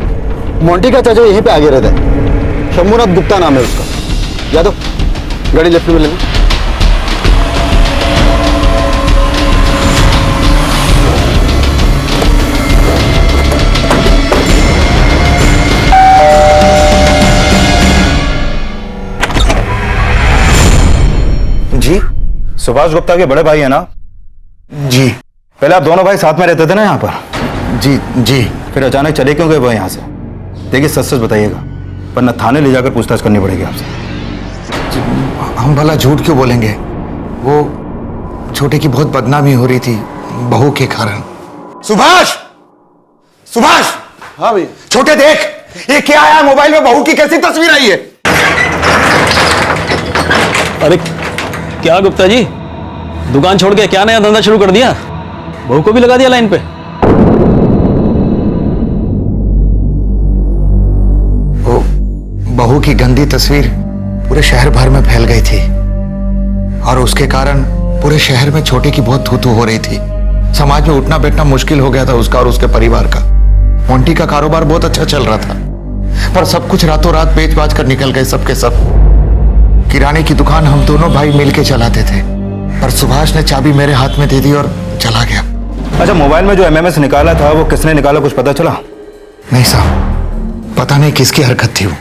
O: मोंटी का चाचा यहीं पे आगे रहता है, शंभुनाथ गुप्ता नाम है उसका। यादव, गाड़ी लेफ्ट में लेना। जी, सुभाष गुप्ता के बड़े भाई है ना? जी। पहले आप दोनों भाई साथ में रहते थे ना यहाँ पर? जी जी। फिर अचानक चले क्यों गए वो यहाँ से? देखिए सच सच बताइएगा, वरना थाने ले जाकर पूछताछ करनी पड़ेगी आपसे।
P: हम भला झूठ क्यों बोलेंगे? वो छोटे की बहुत बदनामी हो रही थी बहू के कारण।
H: सुभाष! सुभाष!
O: हाँ भैया।
H: छोटे देख, ये क्या आया मोबाइल में? बहू की कैसी तस्वीर आई है?
N: अरे क्या गुप्ता जी, दुकान छोड़ के क्या नया धंधा शुरू कर दिया? बहू को भी लगा दिया लाइन पे?
P: वो बहू की गंदी तस्वीर पूरे शहर भर में फैल गई थी और उसके कारण पूरे शहर में छोटे की बहुत थू-थू हो रही थी। समाज में उठना बैठना मुश्किल हो गया था उसका और उसके परिवार का। मोंटी का कारोबार बहुत अच्छा चल रहा था, पर सब कुछ रातों रात बेच बाच कर निकल गए सबके सब। किराने की दुकान हम दोनों भाई मिलके चलाते थे, पर सुभाष ने चाबी मेरे हाथ में दे दी और चला गया।
O: अच्छा, मोबाइल में जो एमएमएस निकाला था वो किसने निकाला, कुछ पता चला?
P: नहीं साहब, पता नहीं किसकी हरकत थी वो।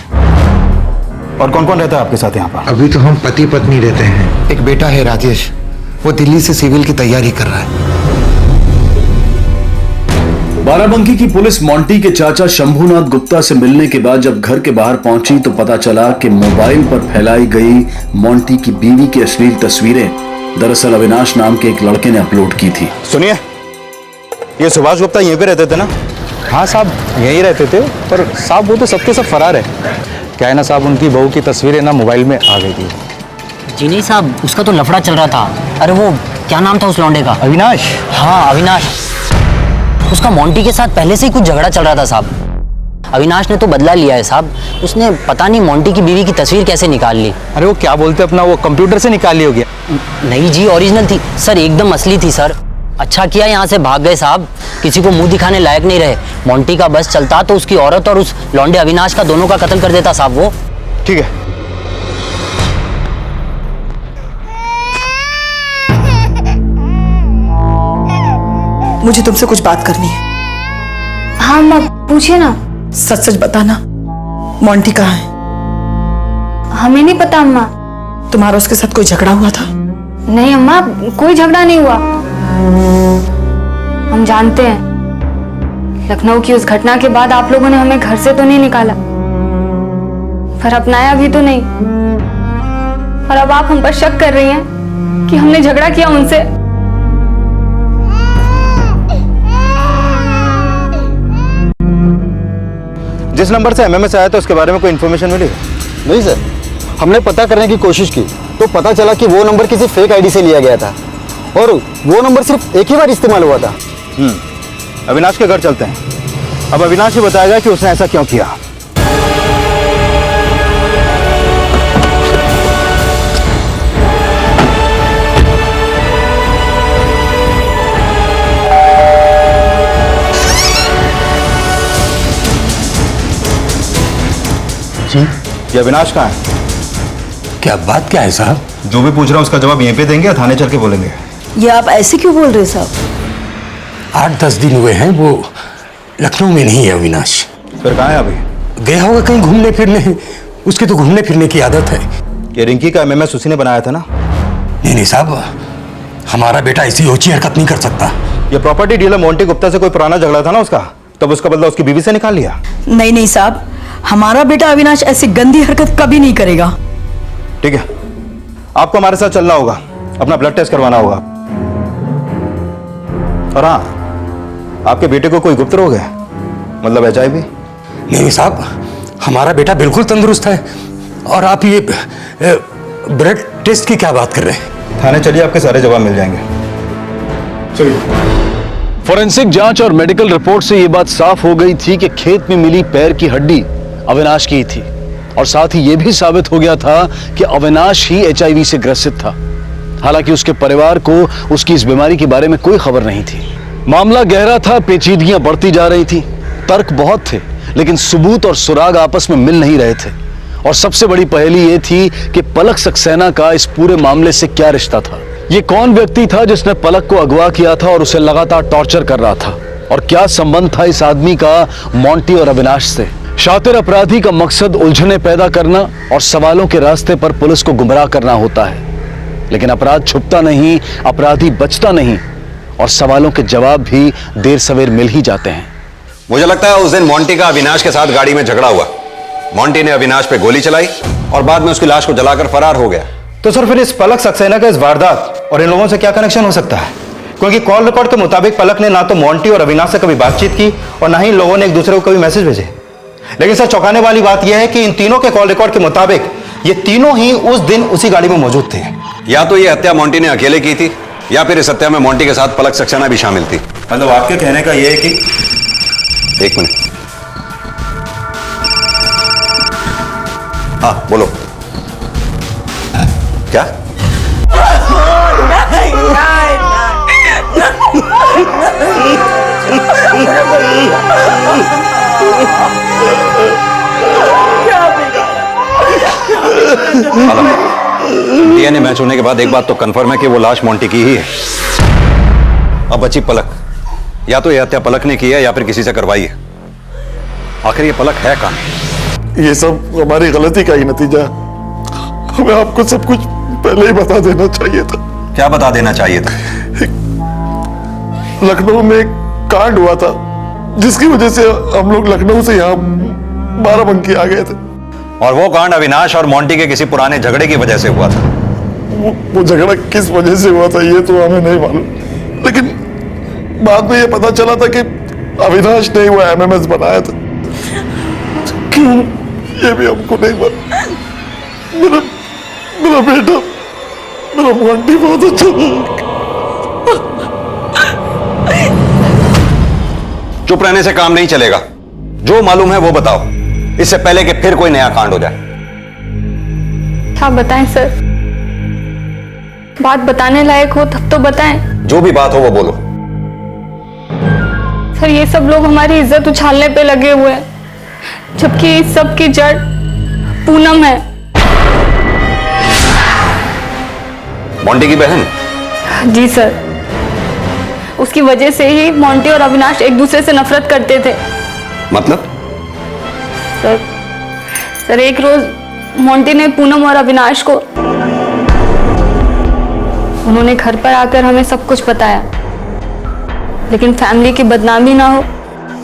O: और कौन कौन रहता है आपके साथ यहाँ पर?
P: अभी तो हम पति पत्नी रहते हैं। एक बेटा है राजेश, वो दिल्ली से सिविल की तैयारी कर रहा है।
A: बाराबंकी की पुलिस मोंटी के चाचा शंभूनाथ गुप्ता से मिलने के बाद जब घर के बाहर पहुंची तो पता चला कि मोबाइल पर फैलाई गई मोंटी की बीवी की अश्लील तस्वीरें दरअसल अविनाश नाम के एक लड़के ने अपलोड की थी।
O: सुनिए, ये सुभाष गुप्ता यहीं पे रहते थे ना?
I: हाँ साहब, यहीं रहते थे, पर साहब वो तो सबके सब फरार है। क्या है ना साहब, उनकी बहू की तस्वीरें ना मोबाइल में आ गई थी।
Q: जी नहीं साहब, उसका तो लफड़ा चल रहा था। अरे वो क्या नाम था उस लौंडे का?
I: अविनाश।
Q: हाँ अविनाश, उसका मोंटी के साथ पहले से ही कुछ झगड़ा चल रहा था साहब। अविनाश ने तो बदला लिया है साहब। उसने पता नहीं मोंटी की बीवी की तस्वीर कैसे निकाल ली।
I: अरे वो क्या बोलते अपना, वो कंप्यूटर से निकाल ली होगी।
Q: नहीं जी, ओरिजिनल थी सर, एकदम असली थी सर। अच्छा किया यहाँ से भाग गए साहब, किसी को मुंह दिखाने लायक नहीं रहे। मोंटी का बस चलता तो उसकी औरत और उस लौंडे अविनाश का दोनों का कत्ल कर देता साहब वो।
O: ठीक है।
R: मुझे तुमसे कुछ बात करनी है।
J: हाँ माँ, पूछिए ना।
R: सच सच बताना, मोंटी कहाँ है?
J: हमें नहीं पता अम्मा।
R: तुम्हारा उसके साथ कोई झगड़ा हुआ था?
J: नहीं अम्मा, कोई झगड़ा नहीं हुआ। हम जानते हैं लखनऊ की उस घटना के बाद आप लोगों ने हमें घर से तो नहीं निकाला, पर अपनाया भी तो नहीं। और अब आप हम पर शक कर रही हैं कि हमने झगड़ा किया उनसे।
O: जिस नंबर से एमएमएस आया था उसके बारे में कोई इन्फॉर्मेशन मिली?
F: नहीं सर, हमने पता करने की कोशिश की तो पता चला कि वो नंबर किसी फेक आईडी से लिया गया था और वो नंबर सिर्फ एक ही बार इस्तेमाल हुआ था।
O: अविनाश के घर चलते हैं। अब अविनाश ही बताएगा कि उसने ऐसा क्यों किया।
I: जी,
O: ये अविनाश कहाँ है?
I: क्या बात क्या है साहब?
O: जो भी पूछ रहा हूँ उसका जवाब यहीं पे देंगे या थाने चल के बोलेंगे?
R: ये आप ऐसे क्यों बोल रहे हैं साहब?
I: 8-10 दिन हुए हैं, वो लखनऊ में नहीं है अविनाश।
O: फिर कहाँ है अभी?
I: गया होगा कहीं घूमने फिरने, उसकी तो घूमने फिरने की आदत है।
O: ये रिंकी का एमएमएस उसी ने बनाया था ना?
I: नहीं साहब, हमारा बेटा ऐसी ऊंची हरकत नहीं कर सकता।
O: ये प्रॉपर्टी डीलर मोंटी गुप्ता से कोई पुराना झगड़ा था ना उसका, तब उसका बदला उसकी बीवी से निकाल लिया।
R: नहीं साहब, हमारा बेटा अविनाश ऐसी गंदी हरकत कभी नहीं करेगा।
O: ठीक है, आपको हमारे साथ चलना होगा, अपना ब्लड टेस्ट करवाना होगा। और हाँ, आपके बेटे को कोई गुप्त रोग है, मतलब HIV?
I: नहीं साहब, हमारा बेटा बिल्कुल तंदुरुस्त है। और आप ये ब्लड टेस्ट की क्या बात कर रहे हैं?
O: थाने चलिए, आपके सारे जवाब मिल जाएंगे।
A: चलिए। फोरेंसिक जांच और मेडिकल रिपोर्ट से यह बात साफ हो गई थी कि खेत में मिली पैर की हड्डी अविनाश की थी और साथ ही यह भी साबित हो गया था कि अविनाश ही HIV से ग्रसित था। हालांकि उसके परिवार को उसकी इस बीमारी के बारे में कोई खबर नहीं थी। मामला गहरा था, पेचीदगियां बढ़ती जा रही थी, तर्क बहुत थे, लेकिन सबूत और सुराग आपस में मिल नहीं रहे थे। और सबसे बड़ी पहेली यह थी कि पलक सक्सेना का इस पूरे मामले से क्या रिश्ता था। ये कौन व्यक्ति था जिसने पलक को अगवा किया था और उसे लगातार टॉर्चर कर रहा था, और क्या संबंध था इस आदमी का मोंटी और अविनाश से। शातिर अपराधी का मकसद उलझने पैदा करना और सवालों के रास्ते पर पुलिस को गुमराह करना होता है, लेकिन अपराध छुपता नहीं, अपराधी बचता नहीं, और सवालों के जवाब भी देर सवेर मिल ही जाते हैं।
M: मुझे लगता है उस दिन मोंटी का अविनाश के साथ गाड़ी में झगड़ा हुआ। मोंटी ने अविनाश पे गोली चलाई और बाद में उसकी लाश को जलाकर फरार हो गया।
O: तो सर फिर इस पलक सक्सेना का इस वारदात और इन लोगों से क्या कनेक्शन हो सकता है? क्योंकि कॉल रिकॉर्ड के मुताबिक पलक ने ना तो मोंटी और अविनाश से कभी बातचीत की और ना ही इन लोगों ने एक दूसरे को कभी मैसेज भेजे। लेकिन सर चौंकाने वाली बात यह है कि इन तीनों के कॉल रिकॉर्ड के मुताबिक ये तीनों ही उस दिन उसी गाड़ी में मौजूद थे।
M: या तो ये हत्या मोंटी ने अकेले की थी या फिर इस हत्या में मोंटी के साथ पलक सक्सेना भी शामिल थी।
O: मतलब आपके कहने का यह है कि...
M: एक मिनट, हाँ बोलो। क्या? डीएनए मैच होने के बाद एक बात तो कंफर्म है कि वो लाश मोंटी की ही है। अब बची पलक। या तो ये हत्या पलक ने की है या फिर किसी से करवाई है। आखिर ये पलक है कहां?
S: ये सब हमारी गलती का ही नतीजा। हमें आपको सब कुछ पहले ही बता देना चाहिए था।
M: क्या बता देना चाहिए था?
S: लखनऊ में एक कांड हुआ था जिसकी वजह से हम लोग लखनऊ से यहाँ बाराबंकी आ गए थे।
M: और वो कांड अविनाश और मोंटी के किसी पुराने झगड़े की वजह से हुआ था।
S: वो झगड़ा किस वजह से हुआ था ये तो हमें नहीं मालूम, लेकिन बाद में ये पता चला था कि अविनाश ने वो एमएमएस बनाया था। क्यों ये भी हमको नहीं मालूम। मेरा बेटा, मेरा मोंटी बहुत अच्छा था।
M: चुप रहने से काम नहीं चलेगा, जो मालूम है वो बताओ, इससे पहले कि फिर कोई नया कांड हो जाए।
E: क्या बताएं सर, बात बताने लायक हो तब तो बताएं।
M: जो भी बात हो वो बोलो।
E: सर ये सब लोग हमारी इज्जत उछालने पे लगे हुए हैं, जबकि इस सब की जड़ पूनम है।
M: मोंटी की बहन?
E: जी सर, उसकी वजह से ही मोंटी और अविनाश एक दूसरे से नफरत करते थे।
M: मतलब?
E: सर एक रोज मोंटी ने पूनम और अविनाश को, उन्होंने घर पर आकर हमें सब कुछ बताया, लेकिन फैमिली की बदनामी ना हो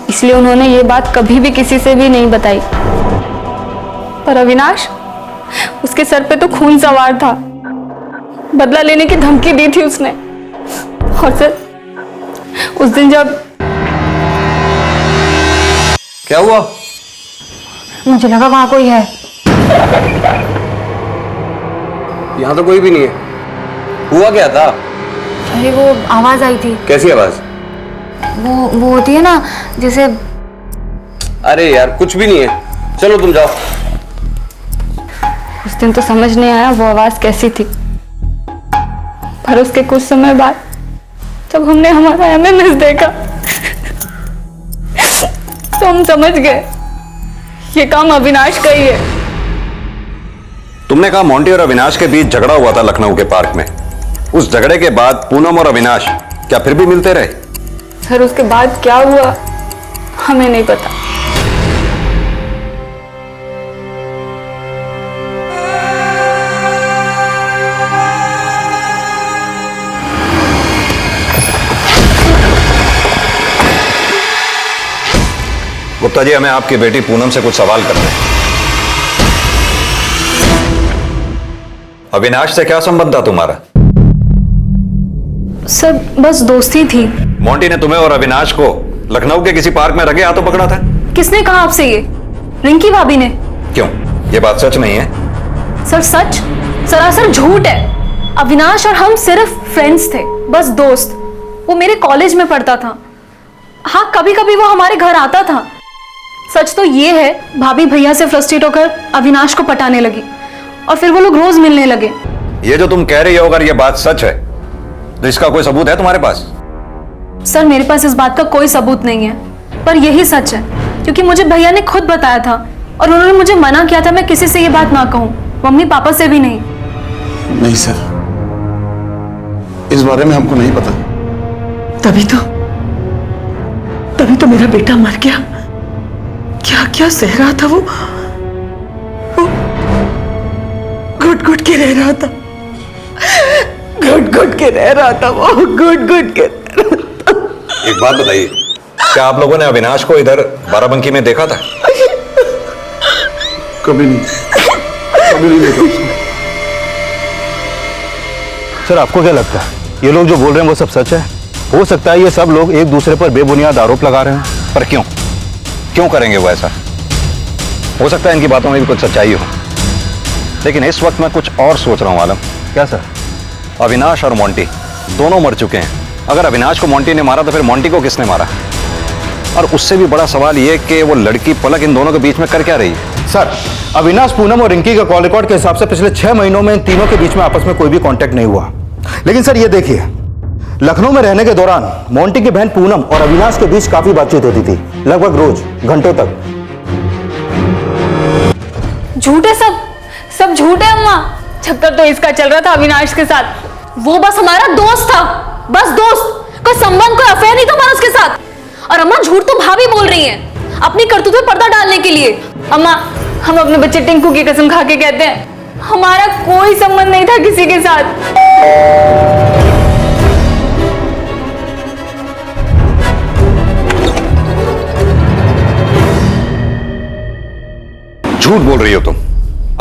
E: इसलिए उन्होंने ये बात कभी भी किसी से भी नहीं बताई। पर अविनाश, उसके सर पे तो खून सवार था, बदला लेने की धमकी दी थी उसने। और सर उस दिन जब
M: क्या हुआ?
E: मुझे लगा वहां कोई है।
M: यहां तो कोई भी नहीं है। हुआ क्या था?
E: अरे वो आवाज आई थी।
M: कैसी आवाज?
E: वो होती है ना जैसे।
M: अरे यार कुछ भी नहीं है, चलो तुम जाओ।
E: उस दिन तो समझ नहीं आया वो आवाज कैसी थी, पर उसके कुछ समय बाद जब हमने हमारा एमएमएस देखा तो हम समझ गए ये काम अविनाश का ही है।
M: तुमने कहा मोंटी और अविनाश के बीच झगड़ा हुआ था लखनऊ के पार्क में। उस झगड़े के बाद पूनम और अविनाश क्या फिर भी मिलते रहे?
E: सर उसके बाद क्या हुआ हमें नहीं पता।
M: गुप्ता जी, हमें आपकी बेटी पूनम से कुछ सवाल करने हैं। अविनाश से क्या संबंध था तुम्हारा?
E: सर बस दोस्ती थी।
M: मोंटी ने तुम्हें और अविनाश को लखनऊ के किसी पार्क में रंगे हाथों पकड़ा था?
E: किसने कहा आपसे ये? रिंकी भाभी ने।
M: क्यों, ये बात सच नहीं है?
E: सर सच सरासर झूठ है। अविनाश और हम सिर्फ फ्रेंड्स थे, बस दोस्त। वो मेरे कॉलेज में पढ़ता था। हाँ कभी कभी वो हमारे घर आता था। सच तो ये है भाभी भैया से फ्रस्ट्रेट होकर अविनाश को पटाने लगी और फिर वो लोग रोज मिलने लगे।
M: ये जो तुम कह रही हो अगर ये बात सच है तो इसका कोई सबूत है तुम्हारे पास?
E: सर मेरे पास इस बात का कोई सबूत नहीं है, पर यही सच है क्योंकि मुझे भैया ने खुद बताया था और उन्होंने मुझे मना किया था मैं किसी से ये बात ना कहूं, मम्मी पापा से भी नहीं।
S: नहीं सर, इस बारे में हमको नहीं पता।
R: तभी तो मेरा बेटा मर गया। क्या क्या सह रहा था वो घुट घुट के रह रहा था, घुट घुट के रह रहा था वो, घुट घुट के।
M: एक बात बताइए, क्या आप लोगों ने अविनाश को इधर बाराबंकी में देखा था?
S: कभी नहीं देखा उसको।
O: सर आपको क्या लगता है ये लोग जो बोल रहे हैं वो सब सच है? हो सकता है ये सब लोग एक दूसरे पर बेबुनियाद आरोप लगा रहे हैं।
M: पर क्यों करेंगे वो ऐसा? हो सकता है इनकी बातों में भी कुछ सच्चाई हो, लेकिन इस वक्त मैं कुछ और सोच रहा हूं आलम।
O: क्या सर?
M: अविनाश और मोंटी दोनों मर चुके हैं। अगर अविनाश को मोंटी ने मारा तो फिर मोंटी को किसने मारा? और उससे भी बड़ा सवाल यह कि वो लड़की पलक इन दोनों के बीच में कर क्या रही है?
O: सर अविनाश, पूनम और रिंकी का कॉल रिकॉर्ड के हिसाब से पिछले 6 महीनों में इन तीनों के बीच में आपस में कोई भी कांटेक्ट नहीं हुआ। लेकिन सर ये देखिए, लखनऊ में रहने के दौरान मोंटी की बहन पूनम और अविनाश के बीच काफी बातचीत होती थी, लगभग रोज, घंटों तक।
E: झूठ है सब झूठ है अम्मा। चक्कर तो इसका चल रहा था अविनाश के साथ। वो बस हमारा दोस्त था, बस दोस्त। कोई संबंध, कोई अफेयर नहीं था हमारा उसके साथ। और अम्मा झूठ तो भाभी बोल रही हैं अपनी करतूत में पर्दा डालने के लिए। अम्मा हम अपने बच्चे टिंकू की कसम खा के कहते हैं हमारा कोई संबंध नहीं था किसी के साथ।
M: झूठ बोल रही हो तुम।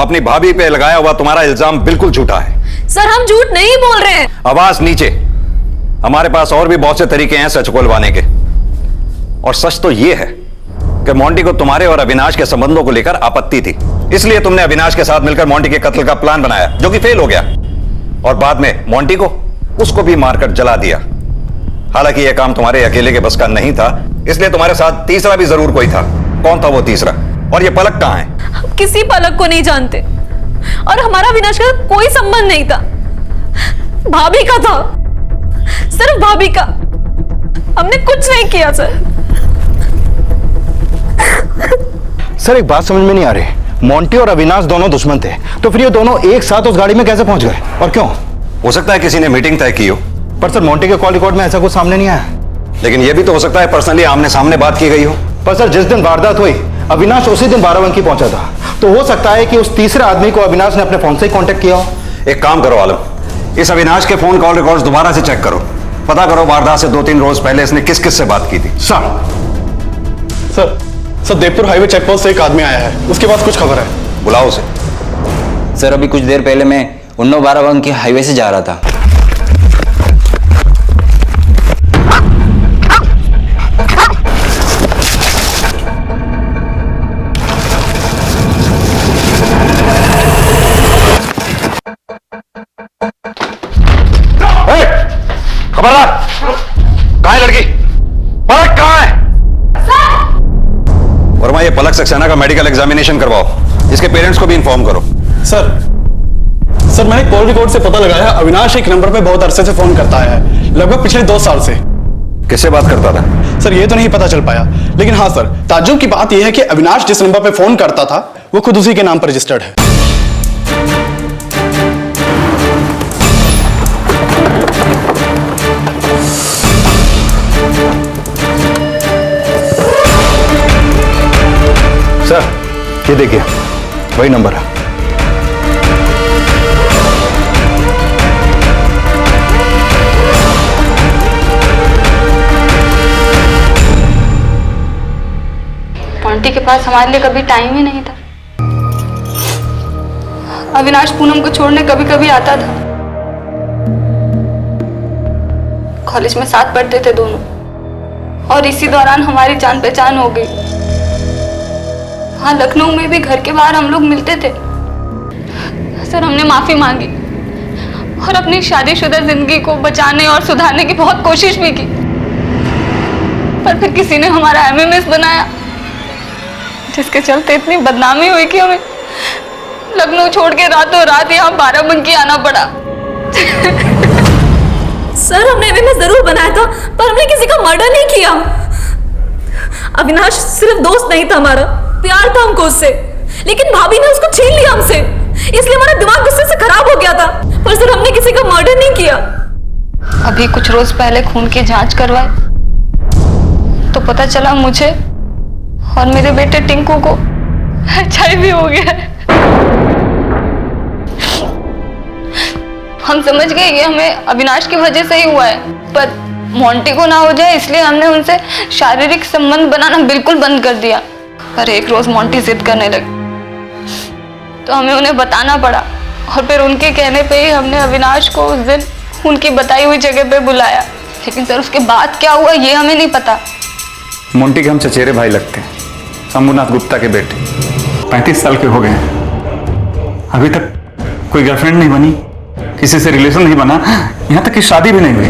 M: अपनी भाभी पे लगाया हुआ तुम्हारा इल्जाम बिल्कुल झूठा है।
E: सर हम झूठ नहीं बोल रहे हैं।
M: आवाज नीचे। हमारे पास और भी बहुत से तरीके हैं सच उगलवाने के, और सच तो यह है कि मोंटी को तुम्हारे और अविनाश के संबंधों को लेकर आपत्ति थी, इसलिए तुमने अविनाश के साथ मिलकर मोंटी के कत्ल का प्लान बनाया जो कि फेल हो गया, और बाद में मोंटी को उसको भी मारकर जला दिया। हालांकि यह काम तुम्हारे अकेले के बस का नहीं था, इसलिए तुम्हारे साथ तीसरा भी जरूर कोई था। कौन था वो तीसरा? और ये पलक कहां है?
E: हम किसी पलक को नहीं जानते और हमारा अविनाश का कोई संबंध नहीं था, भाभी का था, सिर्फ भाभी का। हमने कुछ नहीं किया सर।
O: सर एक बात समझ में नहीं आ रही, मोंटी और अविनाश दोनों दुश्मन थे, तो फिर ये दोनों एक साथ उस गाड़ी में कैसे पहुंच गए और क्यों?
M: हो सकता है किसी ने मीटिंग तय की हो।
O: पर सर मोंटी के कॉल रिकॉर्ड में ऐसा कुछ सामने नहीं आया।
M: लेकिन यह भी तो हो सकता है पर्सनली आमने सामने बात की गई हो।
O: पर सर जिस दिन वारदात हुई अविनाश उसी दिन बाराबंकी पहुंचा था, तो हो सकता है कि उस तीसरे आदमी को अविनाश ने अपने फोन से ही कांटेक्ट किया हो।
M: एक काम करो आलम, इस अविनाश के फोन कॉल रिकॉर्ड्स दोबारा से चेक करो, पता करो वारदात से 2-3 रोज पहले इसने किस किस से बात की थी।
L: Sir Devpur highway check post से एक आदमी आया है, उसके पास कुछ खबर है।
M: बुलाओ उसे।
T: सर अभी कुछ देर पहले मैं उन्नो बाराबंकी हाईवे से जा रहा था।
M: खबरदार, कहां है लड़की? पलक कहां है? वर्मा, ये पलक सक्सेना का मेडिकल एग्जामिनेशन करवाओ, इसके पेरेंट्स को भी इन्फॉर्म करो।
L: सर मैंने कॉल रिकॉर्ड से पता लगाया, अविनाश एक नंबर पे बहुत अरसे से फोन करता है, लगभग पिछले 2 साल से।
M: किससे बात करता था?
L: सर ये तो नहीं पता चल पाया, लेकिन हाँ सर, ताज्जुब की बात यह है कि अविनाश जिस नंबर पे फोन करता था वो खुद उसी के नाम पर रजिस्टर्ड है।
O: सर ये देखिए वही नंबर है।
U: मोंटी के पास हमारे लिए कभी टाइम ही नहीं था। अविनाश पूनम को छोड़ने कभी कभी आता था। कॉलेज में साथ पढ़ते थे दोनों, और इसी दौरान हमारी जान पहचान हो गई। हाँ, लखनऊ में भी घर के बाहर हम लोग मिलते थे। सर हमने माफी मांगी और अपनी शादीशुदा जिंदगी को बचाने और सुधारने की बहुत कोशिश भी की, पर फिर किसी ने हमारा एमएमएस बनाया, जिसके चलते इतनी बदनामी हुई कि हमें लखनऊ छोड़ के रातों रात यहाँ बाराबंकी आना पड़ा।
E: सर हमने एमएमएस जरूर बनाया था, पर हमने किसी का मर्डर नहीं किया। अविनाश सिर्फ दोस्त नहीं था हमारा, प्यार था हमको उससे, लेकिन भाभी ने उसको छीन लिया हमसे, इसलिए हमारा दिमाग गुस्से से खराब हो गया था। पर सर हमने किसी का मर्डर नहीं किया।
U: अभी कुछ रोज पहले खून की जांच करवाई तो पता चला मुझे और मेरे बेटे टिंकू को HIV हो गया है। हम समझ गए ये हमें अविनाश की वजह से ही हुआ है, पर मोंटी को ना हो जाए इसलिए हमने उनसे शारीरिक संबंध बनाना बिल्कुल बंद कर दिया। पर एक रोज मोंटी जिद करने लगी तो हमें उन्हें बताना पड़ा, और फिर उनके कहने पे ही हमने अविनाश को उस दिन उनकी बताई हुई जगह पे बुलाया। लेकिन सर उसके बाद क्या हुआ ये हमें नहीं पता।
I: मोंटी के हम चचेरे भाई लगते हैं, शंभुनाथ गुप्ता के बेटे, 35 साल के हो गए हैं। अभी तक कोई गर्लफ्रेंड नहीं बनी, किसी से रिलेशन नहीं बना, यहां तक कि शादी भी नहीं हुई,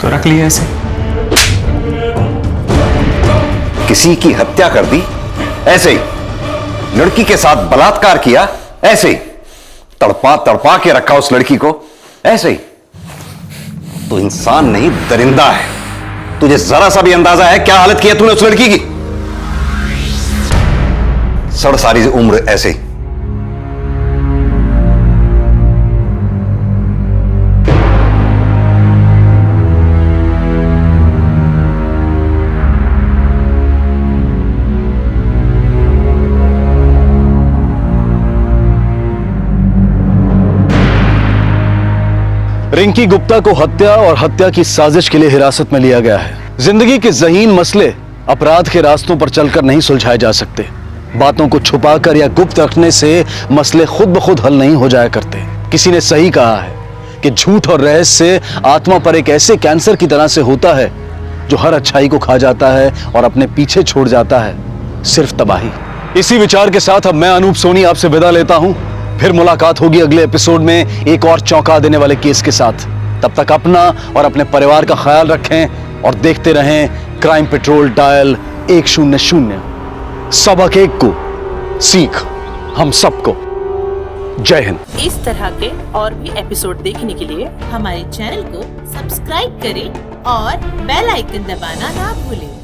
I: तो रख लिया ऐसे।
M: किसी की हत्या कर दी ऐसे ही, लड़की के साथ बलात्कार किया ऐसे ही, तड़पा तड़पा के रखा उस लड़की को ऐसे ही। तो इंसान नहीं दरिंदा है। तुझे जरा सा भी अंदाजा है क्या हालत की है तूने उस लड़की की? सड़ सारी उम्र ऐसे ही।
A: रिंकी गुप्ता को हत्या और हत्या की साजिश के लिए हिरासत में लिया गया है। जिंदगी के ज़हीन मसले अपराध के रास्तों पर चलकर नहीं सुलझाए जा सकते, बातों को छुपाकर या गुप्त रखने से मसले खुद ब खुद हल नहीं हो जाया करते। किसी ने सही कहा है कि झूठ और रहस्य आत्मा पर एक ऐसे कैंसर की तरह से होता है जो हर अच्छाई को खा जाता है और अपने पीछे छोड़ जाता है सिर्फ तबाही। इसी विचार के साथ अब मैं अनूप सोनी आपसे विदा लेता हूं। फिर मुलाकात होगी अगले एपिसोड में एक और चौंका देने वाले केस के साथ। तब तक अपना और अपने परिवार का ख्याल रखें और देखते रहें क्राइम पेट्रोल डायल 100। सबक एक को सीख हम सबको। जय हिंद।
C: इस तरह के और भी एपिसोड देखने के लिए हमारे चैनल को सब्सक्राइब करें और बेल आइकन दबाना ना भूलें।